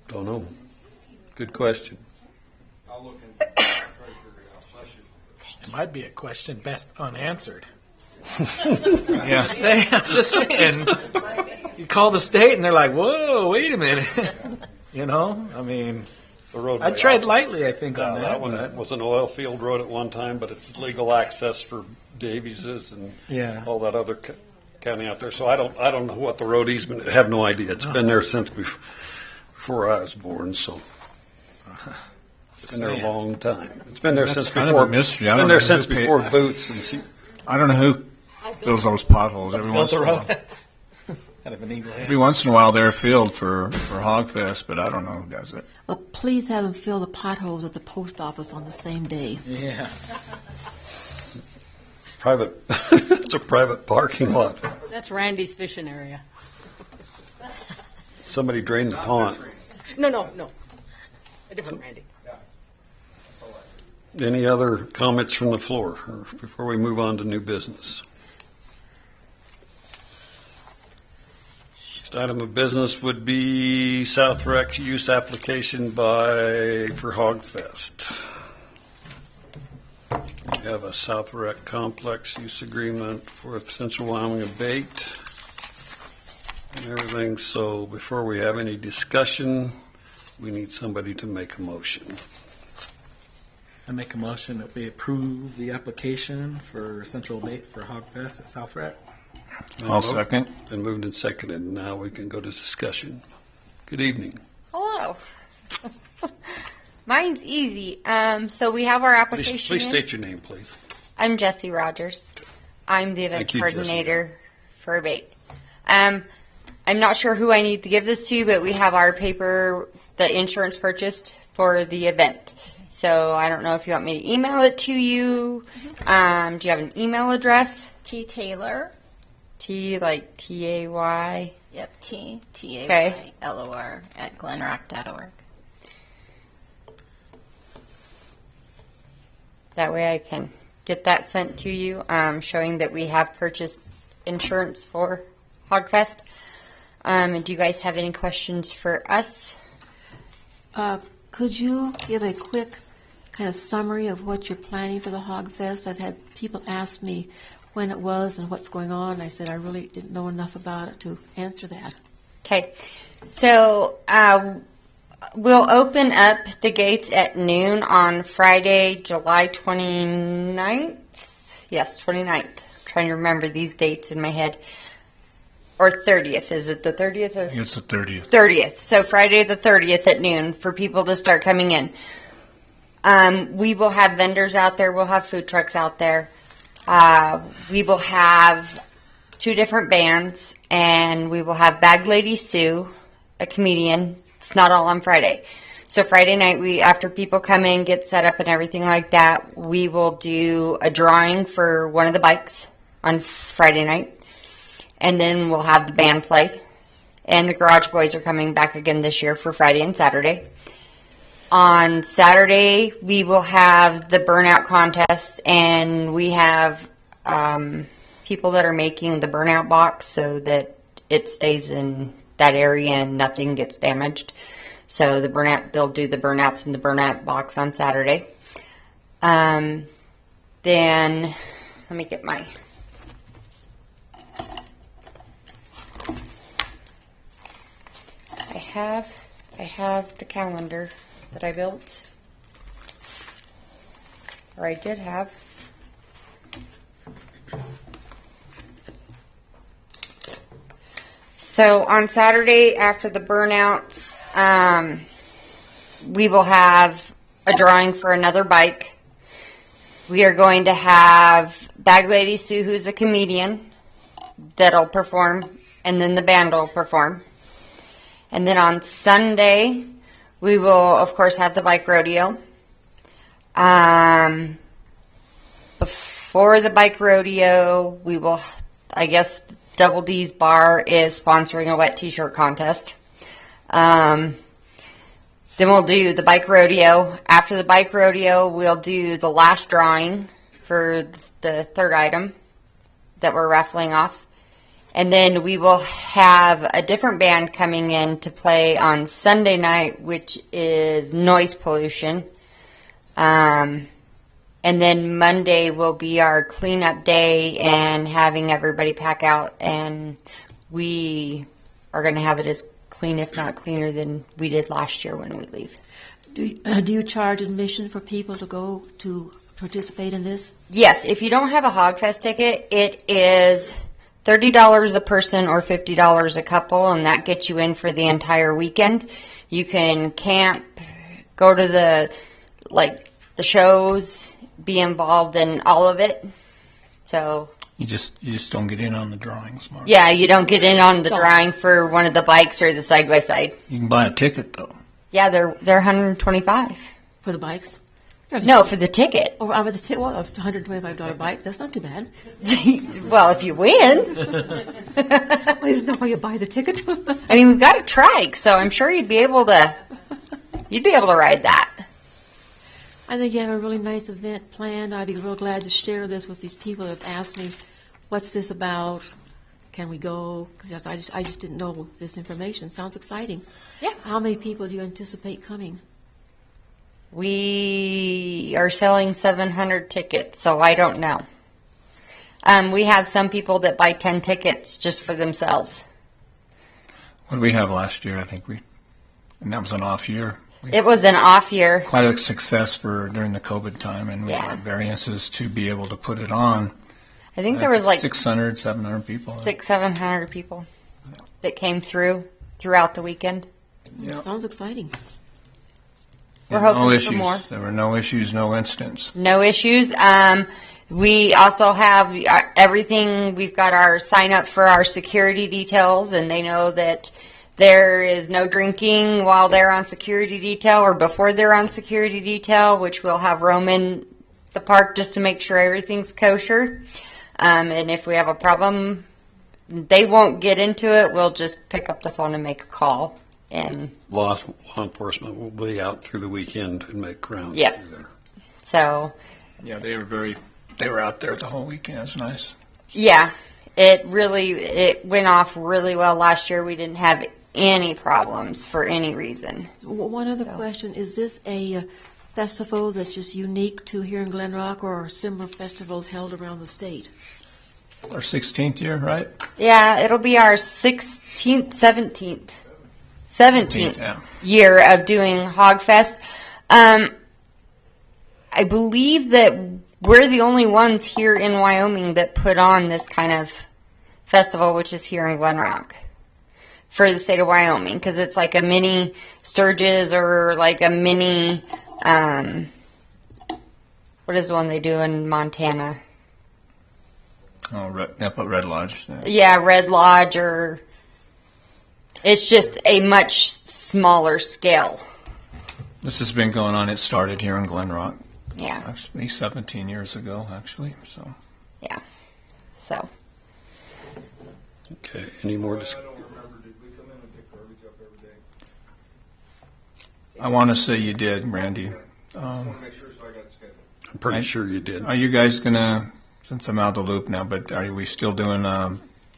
Don't know. Good question. I'll look into it. I'll try to figure it out. Bless you. It might be a question best unanswered. Yeah. Just saying. You call the state and they're like, whoa, wait a minute. You know, I mean, The roadway. I tread lightly, I think, on that. That one but- was an oil field road at one time, but it's legal access for Davies's and Yeah. all that other county out there. So I don't know what the road easement, I have no idea. It's been there since before I was born, so. It's been there a saying. long time. It's been there That's since kind of before. a mystery. I Been don't there know since who paid- before Boots and see. I don't know who fills those potholes every Built once the in a while. road. Kind of an eagle head. Every once in a while, they're filled for Hogfest, but I don't know who does it. Well, please have them fill the potholes at the post office on the same day. Yeah. Private, it's a private parking lot. That's Randy's fishing area. Somebody drained the pond. No. A different Randy. Any other comments from the floor or before we move on to new business? Next item of business would be South Rec use application for Hogfest. We have a South Rec complex use agreement for Central Wyoming abate and everything. So before we have any discussion, we need somebody to make a motion. I make a motion that we approve the application for Central Bait for Hogfest at South Rec. I'll second. Been moved and seconded. Now we can go to discussion. Good evening. Hello. Mine's easy. So we have our application. Please in. state your name, please. I'm Jesse Rogers. I'm the events Thank you, Jesse. coordinator for Abate. I'm not sure who I need to give this to, but we have our paper, the insurance purchased for the event. So I don't know if you want me to email it to you. Do you have an email address? T. Taylor. T like T-A-Y. Yep, Okay. T-A-Y-L-O-R at glenrock.org. That way I can get that sent to you, showing that we have purchased insurance for Hogfest. And do you guys have any questions for us? Could you give a quick kind of summary of what you're planning for the Hogfest? I've had people ask me when it was and what's going on. I said I really didn't know enough about it to answer that. Okay, so we'll open up the gates at noon on Friday, July 29th. Yes, 29th. I'm trying to remember these dates in my head. Or 30th. Is it the 30th? Or? I think it's the 30th. 30th. So Friday the 30th at noon for people to start coming in. We will have vendors out there. We'll have food trucks out there. We will have 2 different bands, and we will have Bag Lady Sue, a comedian. It's not all on Friday. So Friday night, after people come in, get set up and everything like that, we will do a drawing for one of the bikes on Friday night. And then we'll have the band play. and the Garage Boys are coming back again this year for Friday and Saturday. On Saturday, we will have the Burnout Contest, and we have people that are making the Burnout box so that it stays in that area and nothing gets damaged. So they'll do the burnouts in the Burnout box on Saturday. Then, let me get my... I have the calendar that I built, or I did have. So on Saturday after the burnouts, we will have a drawing for another bike. We are going to have Bag Lady Sue, who's a comedian, that'll perform, and then the band will perform. And then on Sunday, we will, of course, have the bike rodeo. Before the bike rodeo, we will, I guess, Double D's Bar is sponsoring a wet t-shirt contest. Then we'll do the bike rodeo. After the bike rodeo, we'll do the last drawing for the third item that we're raffling off. And then we will have a different band coming in to play on Sunday night, which is Noise Pollution. And then Monday will be our cleanup day and having everybody pack out. And we are going to have it as clean, if not cleaner, than we did last year when we leave. Do you charge admission for people to go to participate in this? Yes. If you don't have a Hogfest ticket, it is $30 a person or $50 a couple, and that gets you in for the entire weekend. You can camp, go to the shows, be involved in all of it. So You just don't get in on the drawings, Mark. yeah, you don't get in on the drawing for one of the bikes or the side by side. You can buy a ticket though. Yeah, they're $125 for the bikes. No, for the ticket. Oh, for the ticket, well, a $125 bike, that's not too bad. Well, if you win. Well, isn't that why you buy the ticket? I mean, we've got a trike, so I'm sure you'd be able to ride that. I think you have a really nice event planned. I'd be real glad to share this with these people that have asked me, what's this about? Can we go? Because I just didn't know this information. Sounds exciting. Yeah. How many people do you anticipate coming? We are selling 700 tickets, so I don't know. We have some people that buy 10 tickets just for themselves. What did we have last year? I think and that was an off year. It was an off year. Quite a success during the COVID time, and we had variances to be able to put it on. I think there was like 600, 700 people. 700 people that came throughout the weekend. Yeah. Sounds exciting. We're hoping no for issues. more. There were no issues, no incidents. No issues. We also have everything. We've got our sign up for our security details, and they know that there is no drinking while they're on security detail or before they're on security detail, which we'll have roam in the park just to make sure everything's kosher. And if we have a problem, they won't get into it. We'll just pick up the phone and make a call. And law enforcement will be out through the weekend and make rounds through there. So yeah, they were out there the whole weekend. It's nice. Yeah, it went off really well last year. We didn't have any problems for any reason. One other question, is this a festival that's just unique to here in Glenrock, or are similar festivals held around the state? Our 16th year, right? Yeah, it'll be our 17th year of doing Hogfest. I believe that we're the only ones here in Wyoming that put on this kind of festival, which is here in Glenrock for the state of Wyoming, because it's like a mini Sturgis or like a mini, what is the one they do in Montana? Oh, Red Lodge. Yeah, Red Lodge, or it's just a much smaller scale. This has been going on. It started here in Glenrock. Yeah. Actually, 17 years ago, actually. So. Yeah. So. Okay. Any more? I don't remember. Did we come in I want to say you did, Randy. I want to make sure so I got it scheduled. I'm pretty sure you did. Are you guys gonna, since I'm out of the loop now, but are we still doing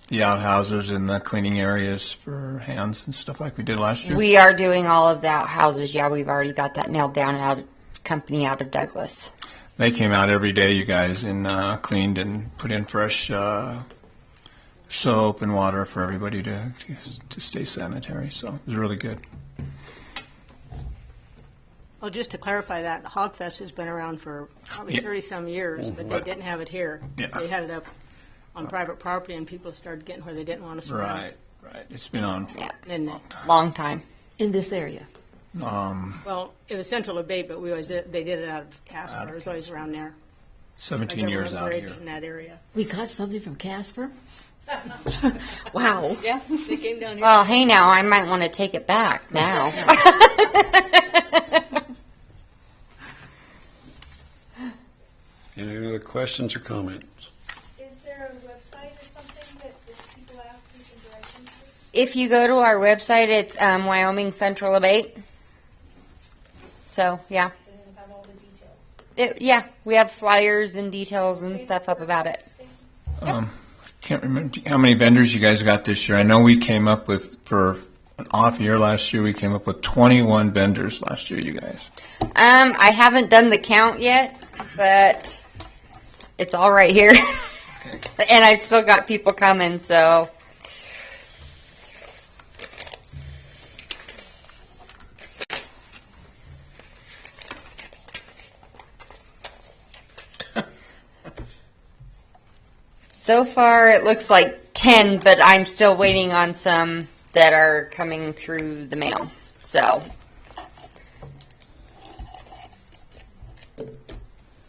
the outhouses and the cleaning areas for hands and stuff like we did last year? We are doing all of the outhouses. Yeah, we've already got that nailed down company out of Douglas. They came out every day, you guys, and cleaned and put in fresh soap and water for everybody to stay sanitary. So it was really good. Well, just to clarify that, Hogfest has been around for probably 30-some years, but they didn't have it here. Yeah. They had it up on private property, and people started getting where they didn't want to spray. Right. It's been on for And long time. In this area. well, it was Central Bay, but they did it out of Casper. It was always around there. 17 Like years out Bridge here. in that area. We got something from Casper? Wow. Yeah, they came down here. Well, hey now, I might want to take it back now. Any other questions or comments? Is there a website or something that if people ask, we can direct them to? If you go to our website, it's Wyoming Central Abate. So, yeah. And then have all the details. Yeah, we have flyers and details and stuff up about it. Can't remember how many vendors you guys got this year. I know we came up with, for an off year last year, we came up with 21 vendors last year, you guys. I haven't done the count yet, but it's all right here. And I've still got people coming, so. So far, it looks like 10, but I'm still waiting on some that are coming through the mail. So,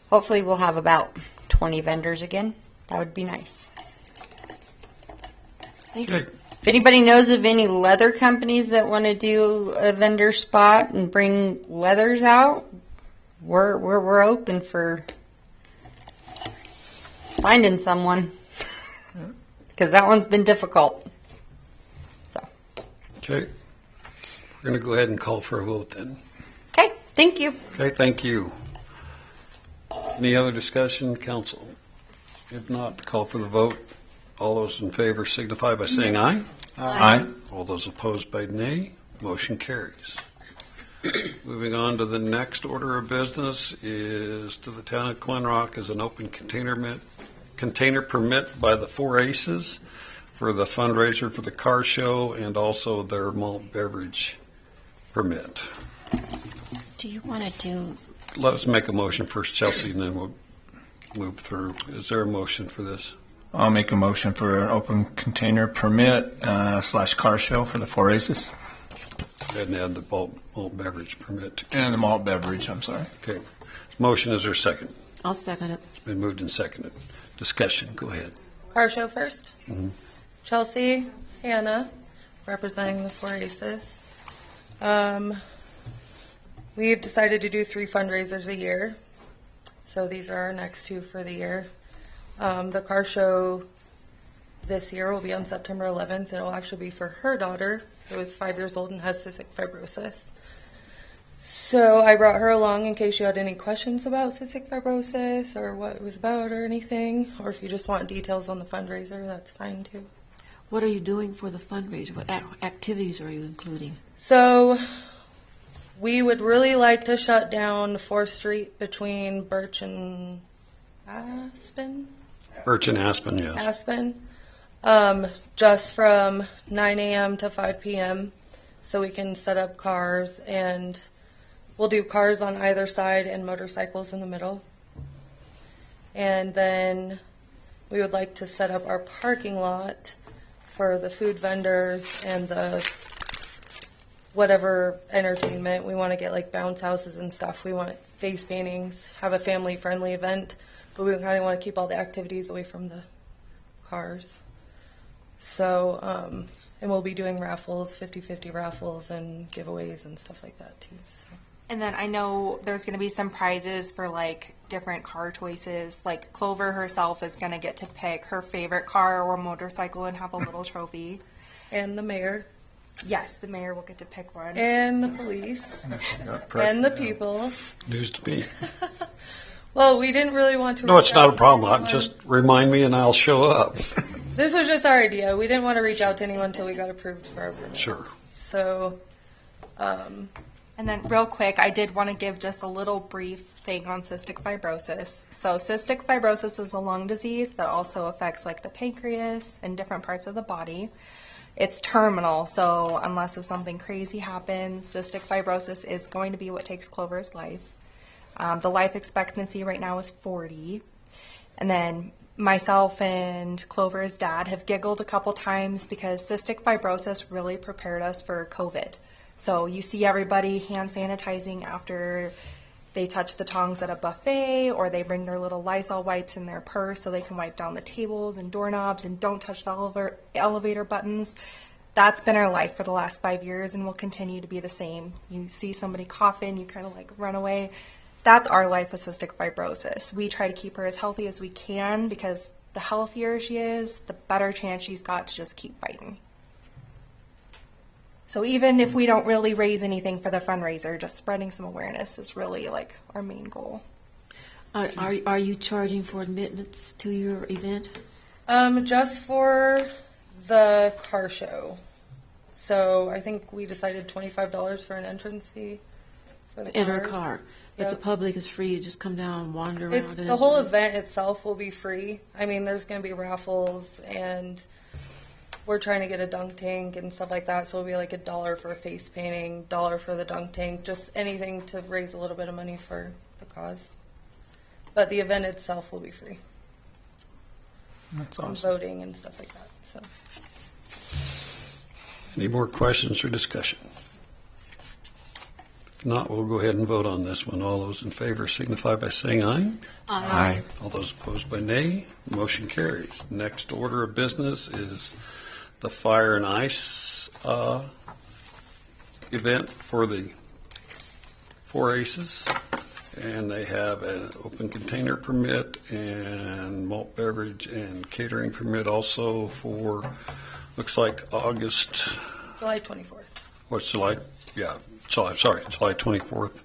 hopefully we'll have about 20 vendors again. That would be nice. Thank you. If anybody knows of any leather companies that want to do a vendor spot and bring leathers out, we're open for finding someone. Because that one's been difficult. So. Okay. We're going to go ahead and call for a vote then. Okay, thank you. Okay, thank you. Any other discussion, council? If not, call for the vote. All those in favor signify by saying aye. Aye. All those opposed by nay. Motion carries. Moving on to the next order of business is to the town of Glenrock as an open container permit by the Four Aces for the fundraiser for the car show and also their malt beverage permit. Do you want to do, Let us make a motion first, Chelsea, and then we'll move through. Is there a motion for this? I'll make a motion for an open container permit / car show for the Four Aces. And add the malt beverage permit. And the malt beverage, I'm sorry. Okay. Motion, is there a second? I'll second it. It's been moved and seconded. Discussion, go ahead. Car show first. Mhm. Chelsea, Hannah, representing the Four Aces. We've decided to do 3 fundraisers a year. So these are our next 2 for the year. The car show this year will be on September 11th. It will actually be for her daughter, who is 5 years old and has cystic fibrosis. So I brought her along in case you had any questions about cystic fibrosis or what it was about or anything, or if you just want details on the fundraiser, that's fine too. What are you doing for the fundraiser? What activities are you including? So we would really like to shut down 4th Street between Birch and Aspen. Birch and Aspen, yes. Aspen, just from 9 a.m. to 5 p.m. so we can set up cars, and we'll do cars on either side and motorcycles in the middle. And then we would like to set up our parking lot for the food vendors and the whatever entertainment. We want to get like bounce houses and stuff. We want face paintings, have a family-friendly event, but we kind of want to keep all the activities away from the cars. So, and we'll be doing raffles, 50-50 raffles and giveaways and stuff like that too. So. And then I know there's going to be some prizes for like different car choices. Like Clover herself is going to get to pick her favorite car or motorcycle and have a little trophy. And the mayor. Yes, the mayor will get to pick one. And the police. And the people. News to me. Well, we didn't really want to. No, it's reach not out a to problem. anyone. Just remind me and I'll show up. This was just our idea. We didn't want to reach out to anyone until we got approved for our permit. Sure. So, And then, real quick, I did want to give just a little brief thing on cystic fibrosis. So, cystic fibrosis is a lung disease that also affects like the pancreas and different parts of the body. It's terminal, so unless if something crazy happens, cystic fibrosis is going to be what takes Clover's life. The life expectancy right now is 40. And then myself and Clover's dad have giggled a couple times because cystic fibrosis really prepared us for COVID. So you see everybody hand sanitizing after they touch the tongs at a buffet, or they bring their little Lysol wipes in their purse so they can wipe down the tables and doorknobs and don't touch the elevator buttons. That's been our life for the last 5 years and will continue to be the same. You see somebody coughing, you kind of like run away. That's our life with cystic fibrosis. We try to keep her as healthy as we can because the healthier she is, the better chance she's got to just keep fighting. So even if we don't really raise anything for the fundraiser, just spreading some awareness is really like our main goal. Are you charging for admittance to your event? Just for the car show. So I think we decided $25 for an entrance fee for the Enter a cars. car. But Yep. the public is free to just come down and wander It's, around. and the whole enjoy. event itself will be free. I mean, there's going to be raffles, and we're trying to get a dunk tank and stuff like that. So it'll be like $1 for a face painting, $1 for the dunk tank, just anything to raise a little bit of money for the cause. But the event itself will be free. That's And awesome. voting and stuff like that. So. Any more questions or discussion? If not, we'll go ahead and vote on this one. All those in favor signify by saying aye. Aye. All those opposed by nay. Motion carries. Next order of business is the Fire and Ice event for the 4 Aces. And they have an open container permit and malt beverage and catering permit also for, looks like August, July 24th. what's July? Yeah, July 24th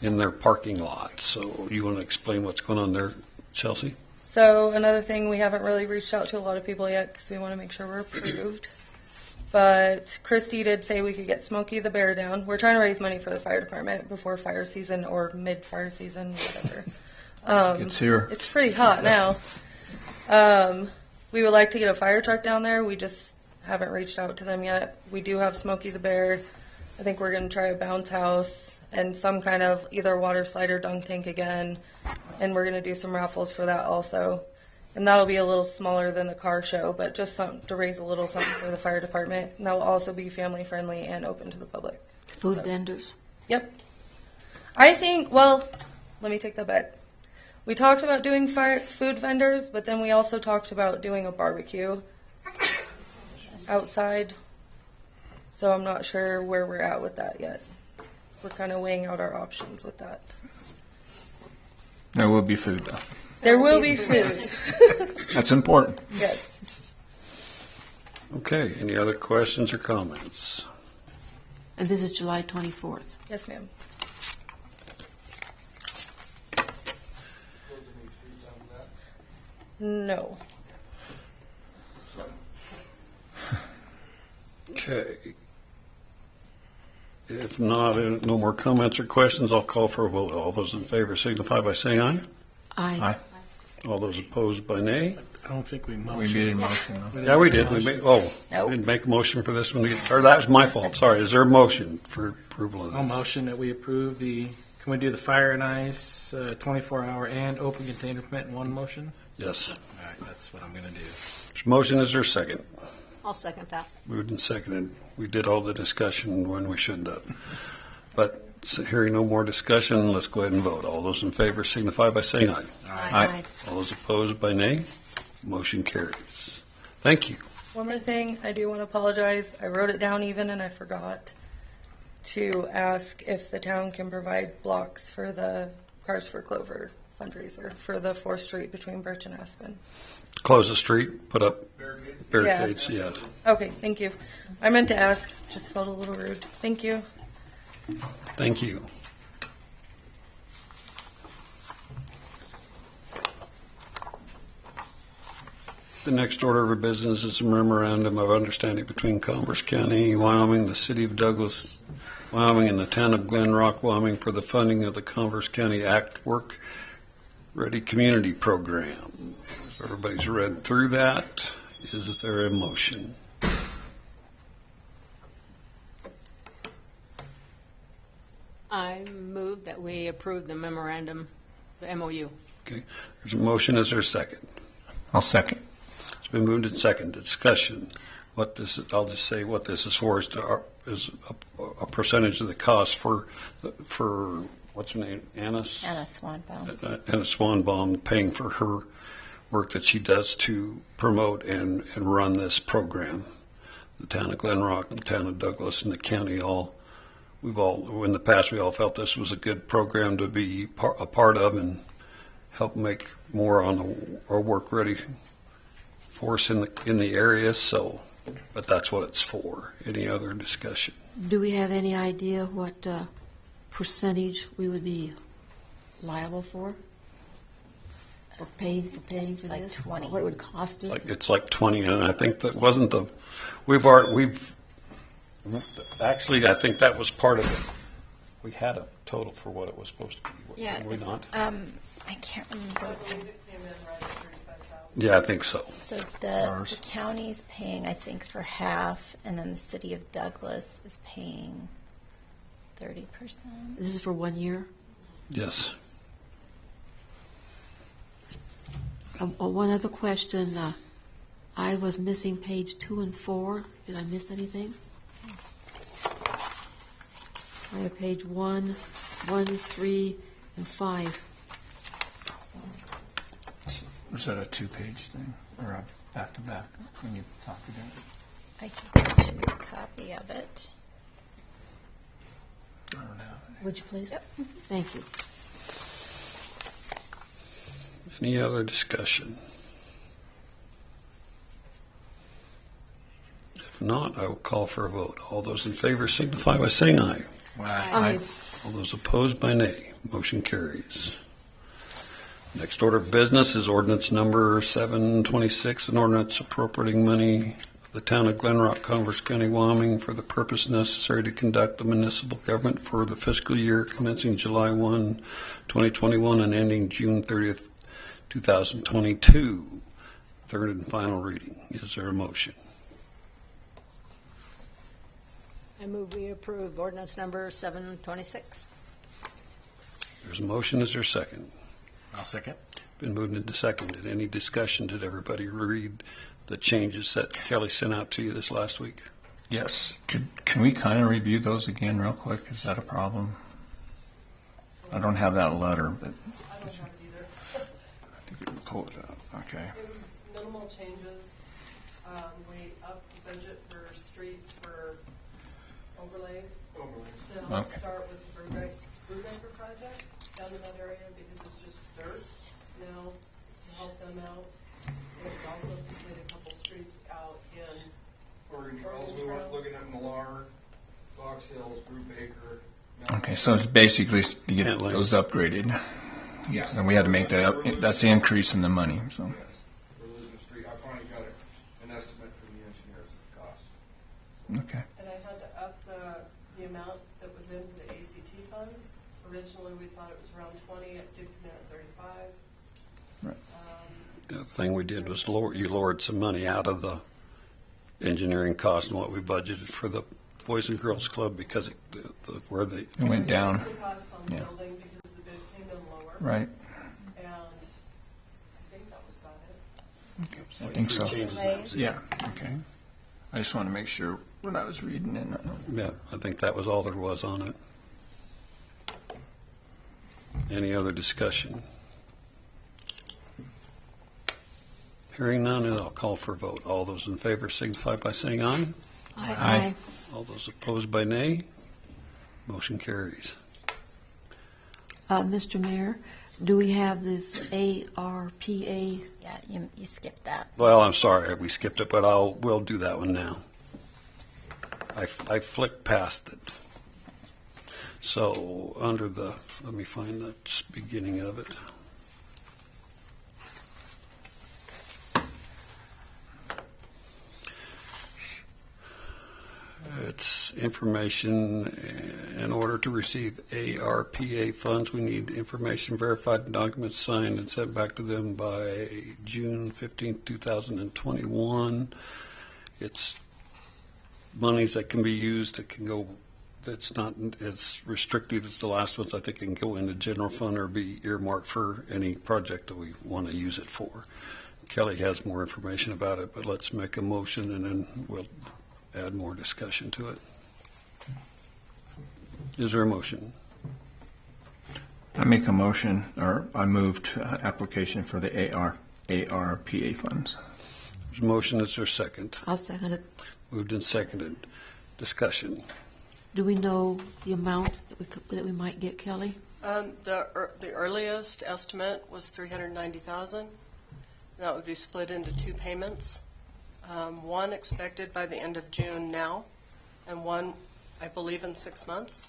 in their parking lot. So you want to explain what's going on there, Chelsea? So another thing, we haven't really reached out to a lot of people yet because we want to make sure we're approved. But Christy did say we could get Smokey the Bear down. We're trying to raise money for the fire department before fire season or mid-fire season, whatever. It's here. It's pretty hot now. We would like to get a fire truck down there. We just haven't reached out to them yet. We do have Smokey the Bear. I think we're going to try a bounce house and some kind of either water slide or dunk tank again. And we're going to do some raffles for that also. And that'll be a little smaller than the car show, but just something to raise a little something for the fire department. And that will also be family friendly and open to the public. Food vendors? Yep. I think, well, let me take that back. We talked about doing food vendors, but then we also talked about doing a barbecue outside. So I'm not sure where we're at with that yet. We're kind of weighing out our options with that. There will be food, though. There will be food. That's important. Yes. Okay, any other questions or comments? And this is July 24th. Yes, ma'am. No. Okay. If not, no more comments or questions, I'll call for a vote. All those in favor signify by saying aye. Aye. All those opposed by nay. I don't think we We motioned. made a motion. though. Yeah, we did. We made, didn't make a motion for this one to get started. That was my fault. Sorry. Is there a motion for approval of this? I'll motion that we approve can we do the fire and ice 24-hour and open container permit in one motion? Yes. All right, that's what I'm going to do. There's a motion. Is there a second? I'll second that. Moved and seconded. We did all the discussion when we shouldn't have. But hearing no more discussion, let's go ahead and vote. All those in favor signify by saying aye. Aye. All those opposed by nay. Motion carries. Thank you. One more thing, I do want to apologize. I wrote it down even and I forgot to ask if the town can provide blocks for the Cars for Clover fundraiser for the 4th Street between Birch and Aspen. Close the street, put up barricades, yes. Okay, thank you. I meant to ask, just felt a little rude. Thank you. Thank you. The next order of business is a memorandum of understanding between Converse County, Wyoming, the City of Douglas, Wyoming, and the Town of Glenrock, Wyoming, for the funding of the Converse County Act Work Ready Community Program. If everybody's read through that, is there a motion? I move that we approve the memorandum, the MOU. Okay, there's a motion. Is there a second? I'll second. It's been moved and seconded. Discussion. I'll just say what this is for is a percentage of the cost for what's her name? Anna Swanbaum. Anna Swanbaum, paying for her work that she does to promote and run this program. The town of Glenrock, the town of Douglas, and the county in the past we all felt this was a good program to be a part of and help make more on our work ready force in the area. So, but that's what it's for. Any other discussion? Do we have any idea what percentage we would be liable for? Or paying for It's this? like 20. What it would cost us? It's like 20, and I think that wasn't actually, I think that was part of it. We had a total for what it was supposed to be. Yeah, Did we not? I can't remember. Yeah, I think so. So the county's paying, I think, for half, and then the city of Douglas is paying 30%. This is for 1 year? Yes. One other question. I was missing page 2 and 4. Did I miss anything? I have page 1, 3, and 5. Was that a 2-page thing or a back-to-back when you talked about it? I can get you a copy of it. I don't have it. Would you please? Yep. Thank you. Any other discussion? If not, I will call for a vote. All those in favor signify by saying aye. Aye. All those opposed by nay. Motion carries. Next order of business is ordinance number 726, an ordinance appropriating money of the town of Glenrock, Converse County, Wyoming, for the purpose necessary to conduct the municipal government for the fiscal year commencing July 1, 2021 and ending June 30th, 2022. Third and final reading. Is there a motion? I move we approve ordinance number 726. There's a motion. Is there a second? I'll second. Been moved into seconded. Any discussion? Did everybody read the changes that Kelly sent out to you this last week? Yes. Can we kind of review those again real quick? Is that a problem? I don't have that letter, but I don't have it either. I think we can pull it up. Okay. It was minimal changes. We upped the budget for streets for overlays. To help Okay. start with the Brubaker project down in that area because it's just dirt now to help them out. And also complete a couple streets out in Oregon Trails, we went looking at Millar, Fox Hills, Brubaker. Okay, so it's basically to get those upgraded. Yeah. So we had to make that up. That's the increase in the money. So. Yes, we're losing the street. I finally got an estimate from the engineers of the cost. Okay. And I had to up the amount that was in for the ACT funds. Originally, we thought it was around 20. It did come in at 35. Right. The thing we did was you lowered some money out of the engineering cost and what we budgeted for the Boys and Girls Club because it went down. The cost on the Yeah. building because the bid came in lower. Right. And I think that was about it. I think so. Changes. Yeah. Okay. I just want to make sure when I was reading it. Yeah, I think that was all there was on it. Any other discussion? Hearing none, and I'll call for a vote. All those in favor signify by saying aye. Aye. All those opposed by nay. Motion carries. Mr. Mayor, Do we have this ARPA? Yeah, you skipped that. Well, I'm sorry, we skipped it, but we'll do that one now. I flicked past it. So under the, let me find the beginning of it. It's information. In order to receive ARPA funds, we need information verified, documents signed, and sent back to them by June 15, 2021. It's monies that can be used, that can go, that's not as restrictive as the last ones. I think it can go into general fund or be earmarked for any project that we want to use it for. Kelly has more information about it, but let's make a motion and then we'll add more discussion to it. Is there a motion? I make a motion, or I moved application for the ARPA funds. There's a motion. Is there a second? I'll second it. Moved and seconded. Discussion. Do we know the amount that we might get, Kelly? The earliest estimate was $390,000. That would be split into two payments. One expected by the end of June now, and one, I believe, in 6 months.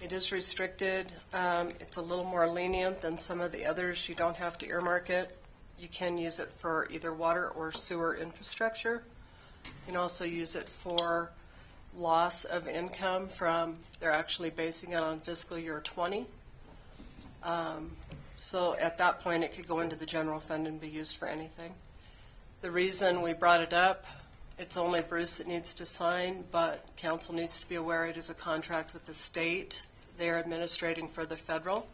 It is restricted. It's a little more lenient than some of the others. You don't have to earmark it. You can use it for either water or sewer infrastructure. You can also use it for loss of income from, they're actually basing it on fiscal year 20. So at that point, it could go into the general fund and be used for anything. The reason we brought it up, it's only Bruce that needs to sign, but council needs to be aware it is a contract with the state. They're administrating for the federal.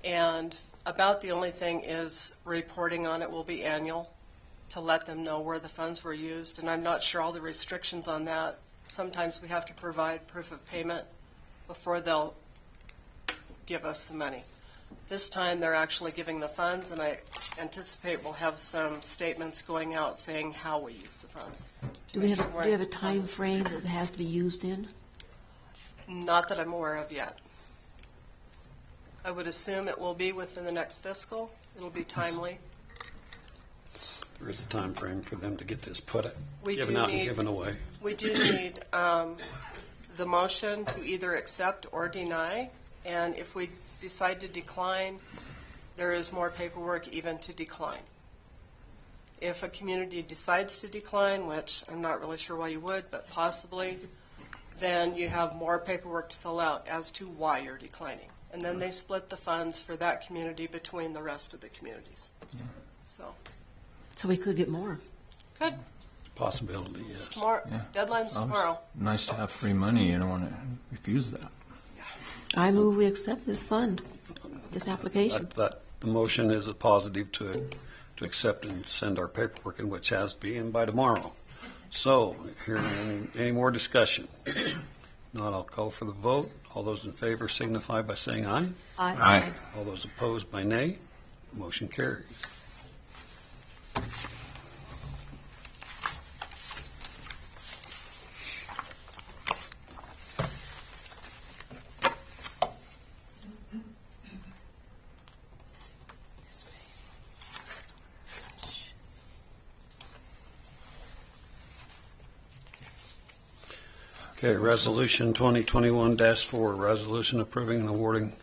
And about the only thing is reporting on it will be annual to let them know where the funds were used. And I'm not sure all the restrictions on that. Sometimes we have to provide proof of payment before they'll give us the money. This time they're actually giving the funds, and I anticipate we'll have some statements going out saying how we use the funds. Do we have a time frame that it has to be used in? Not that I'm aware of yet. I would assume it will be within the next fiscal. It'll be timely. There is a time frame for them to get this We given do out and need- given away. We do need the motion to either accept or deny, and if we decide to decline, there is more paperwork even to decline. If a community decides to decline, which I'm not really sure why you would, but possibly, then you have more paperwork to fill out as to why you're declining. And then they split the funds for that community between the rest of the communities. So we could get more. Good. Possibility, yes. Tomorrow, deadline's tomorrow. Nice to have free money. You don't want to refuse that. I move we accept this fund, this application. The motion is a positive to accept and send our paperwork in, which has to be in by tomorrow. So, hearing any more discussion? Not, I'll call for the vote. All those in favor signify by saying aye. Aye. Aye. All those opposed by nay. Motion carries. Okay, Resolution 2021-4, resolution approving and awarding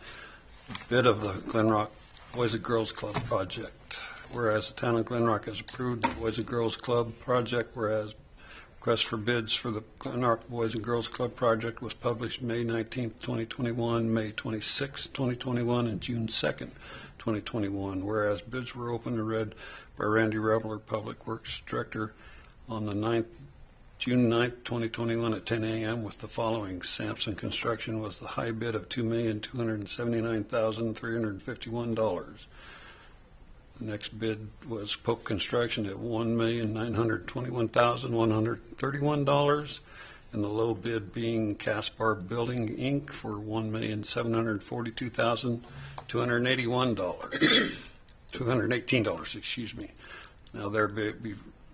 bid of the Glenrock Boys and Girls Club project. Whereas the town of Glenrock has approved the Boys and Girls Club project, whereas request for bids for the Glenrock Boys and Girls Club project was published May 19, 2021, May 26, 2021, and June 2nd, 2021. Whereas bids were opened and read by Randy Reveler, Public Works Director, on the June 9th, 2021 at 10 a.m. with the following. Sampson Construction was the high bid of $2,279,351. The next bid was Pope Construction at $1,921,131, and the low bid being Caspar Building, Inc. for $1,742,281. $218, excuse me. Now their bid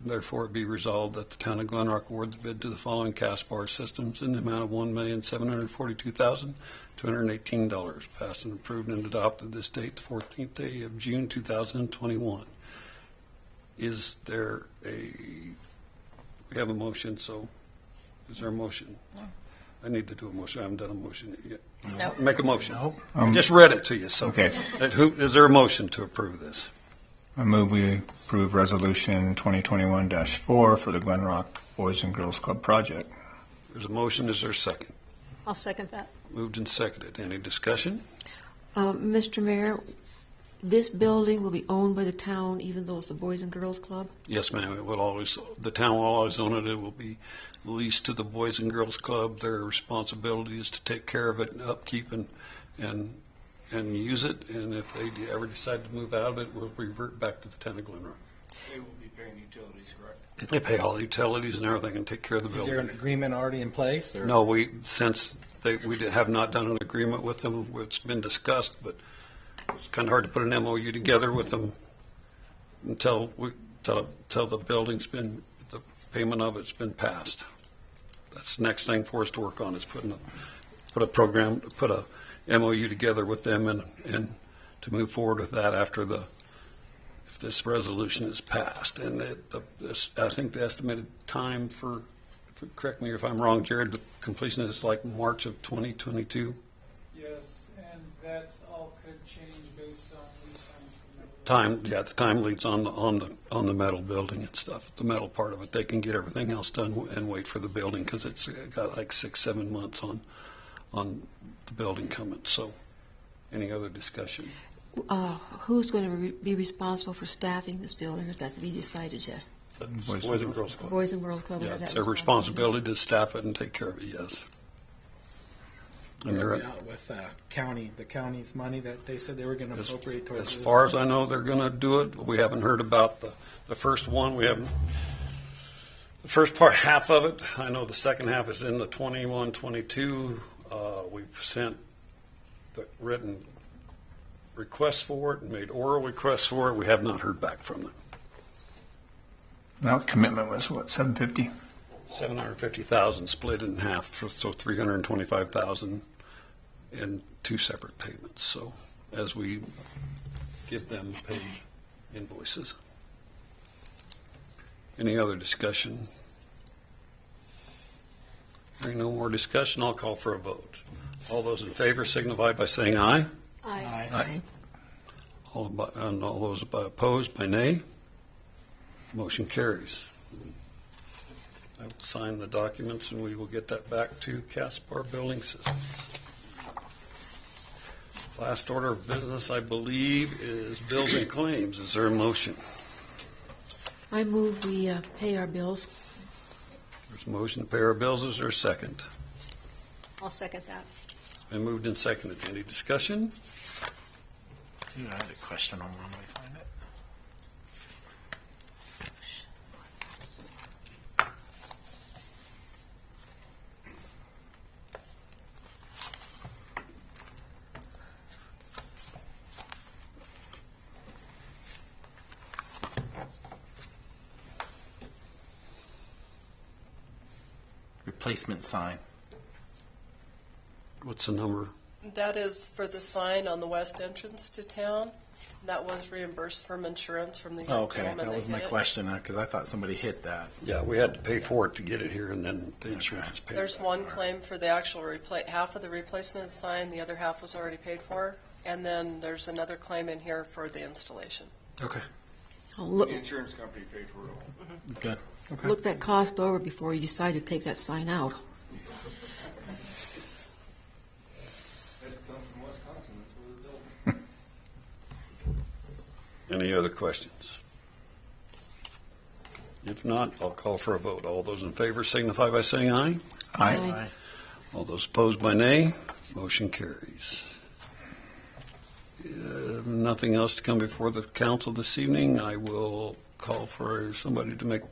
therefore it be resolved that the town of Glenrock award the bid to the following cast bar systems in the amount of $1,742,218, passed and approved and adopted this date, the 14th day of June 2021. Is there we have a motion, so is there a motion? No. I need to do a motion. I haven't done a motion yet. No. Make a motion. I just read it to you, so. Okay. Is there a motion to approve this? I move we approve Resolution 2021-4 for the Glenrock Boys and Girls Club project. There's a motion. Is there a second? I'll second that. Moved and seconded. Any discussion? Mr. Mayor, this building will be owned by the town even though it's the Boys and Girls Club? Yes, ma'am. It will always, the town will always own it. It will be leased to the Boys and Girls Club. Their responsibility is to take care of it and upkeep and use it. And if they ever decide to move out of it, we'll revert back to the town of Glenrock. They will be paying utilities, correct? They pay all the utilities and everything and take care of the Is building. there an agreement already in place? Or? No, we have not done an agreement with them. It's been discussed, but it's kind of hard to put an MOU together with them until the building's been, the payment of it's been passed. That's the next thing for us to work on, is put a MOU together with them and to move forward with that after if this resolution is passed. And I think the estimated time for, correct me if I'm wrong, Jared, the completion is like March of 2022. Yes, and that all could change based on lead times from the The time leads on the metal building and stuff. The metal part of it, they can get everything else done and wait for the building because it's got like 6-7 months on the building coming. So, any other discussion? Who's going to be responsible for staffing this building, or is that to be decided yet? Boys and Girls Club. Boys and Girls Club. Yeah, have that it's their responsibility to staff it and take care of it. Yes. And Where they're are we at with the county's money that they said they were going to appropriate towards as this? far as I know, they're going to do it. We haven't heard about the first one. We haven't. The first part, half of it. I know the second half is in the 21-22. We've sent the written requests for it and made oral requests for it. We have not heard back from them. Now, commitment was what, $750,000? $750,000 split in half, so $325,000 in two separate payments. So as we give them paid invoices. Any other discussion? Hearing no more discussion, I'll call for a vote. All those in favor signify by saying aye. Aye. Aye. And all those opposed by nay. Motion carries. I will sign the documents and we will get that back to Caspar Building Systems. Last order of business, I believe, is bills and claims. Is there a motion? I move we pay our bills. There's a motion to pay our bills. Is there a second? I'll second that. Been moved and seconded. Any discussion? I had a question on when we find it. Replacement sign. What's the number? That is for the sign on the west entrance to town. That was reimbursed from insurance from the young Okay, gentleman that was that my hit it. question, because I thought somebody hit that. Yeah, we had to pay for it to get it here, and then the insurance is paid. There's one claim for the actual half of the replacement of the sign, the other half was already paid for, and then there's another claim in here for the installation. Okay, The insurance company paid for it all. good. Okay. Look that cost over before you decide to take that sign out. Had to come from Wisconsin, that's where they're built. Any other questions? If not, I'll call for a vote. All those in favor signify by saying aye. Aye. All those opposed by nay. Motion carries. Nothing else to come before the council this evening. I will call for somebody to make.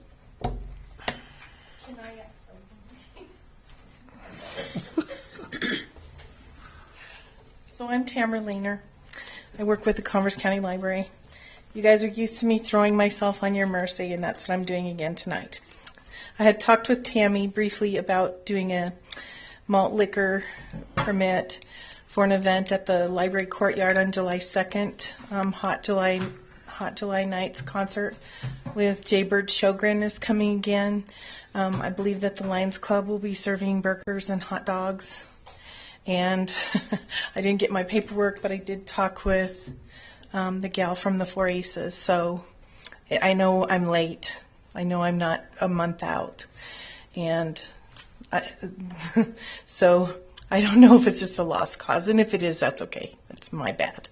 So I'm Tamara Lehner. I work with the Converse County Library. You guys are used to me throwing myself on your mercy, and that's what I'm doing again tonight. I had talked with Tammy briefly about doing a malt liquor permit for an event at the library courtyard on July 2nd, Hot July Nights concert with Jaybird Shogren is coming again. I believe that the Lions Club will be serving burgers and hot dogs. And I didn't get my paperwork, but I did talk with the gal from the Four Aces. So I know I'm late. I know I'm not a month out. And so I don't know if it's just a lost cause. And if it is, that's okay. That's my bad.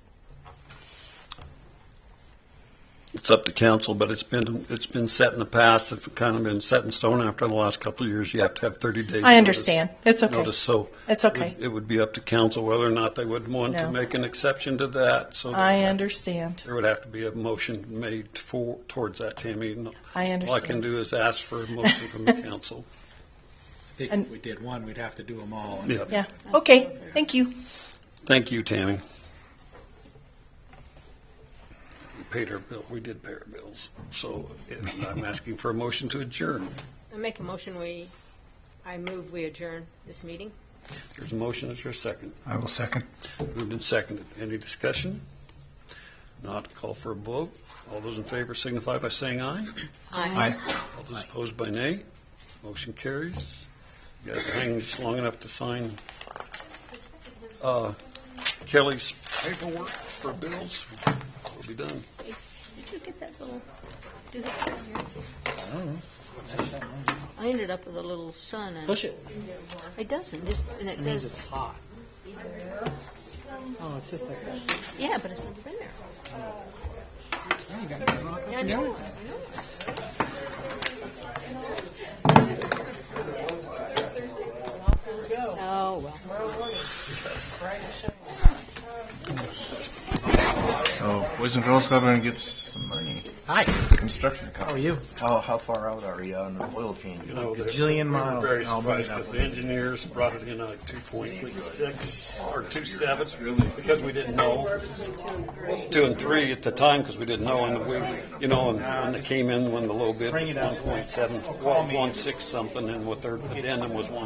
It's up to council, but it's been set in the past. It's kind of been set in stone after the last couple of years. You have to have 30 days. I understand. It's okay. Notice, so it's okay. It would be up to council whether or not they would want to No. make an exception to that. So I understand. there would have to be a motion made towards that, Tammy. I understand. All I can do is ask for a motion from the council. I think if we did one, we'd have to do them all. Yeah. Yeah. Okay. Thank you. Thank you, Tammy. We paid our bill. We did pay our bills. So I'm asking for a motion to adjourn. I make a motion I move we adjourn this meeting. There's a motion. Is there a second? I will second. Moved and seconded. Any discussion? Not call for a vote. All those in favor signify by saying aye. Aye. All those opposed by nay. Motion carries. You guys hang just long enough to sign Kelly's paperwork for bills. We'll be done. Did you get that little? Do that on yours? I don't know. I ended up with a little sun. And Push it. It doesn't. And it means does. it's hot. Oh, it's just like that. Yeah, but it's never been there. Oh, you got Glenrock up Yeah, I and know. everything. Oh well. So, boys and girls, go and get some money. Hi. Construction. How are you? How far out are you on the oil change? You know, Gajillion miles. We're very I'll bring it surprised up. because the engineers brought it in at like 2.6 or 2.7 because we didn't know. 2 and 3 at the time because we didn't know, and when they came in when the low bid was 1.7, well, 1.6 something, and what their addendum was 1.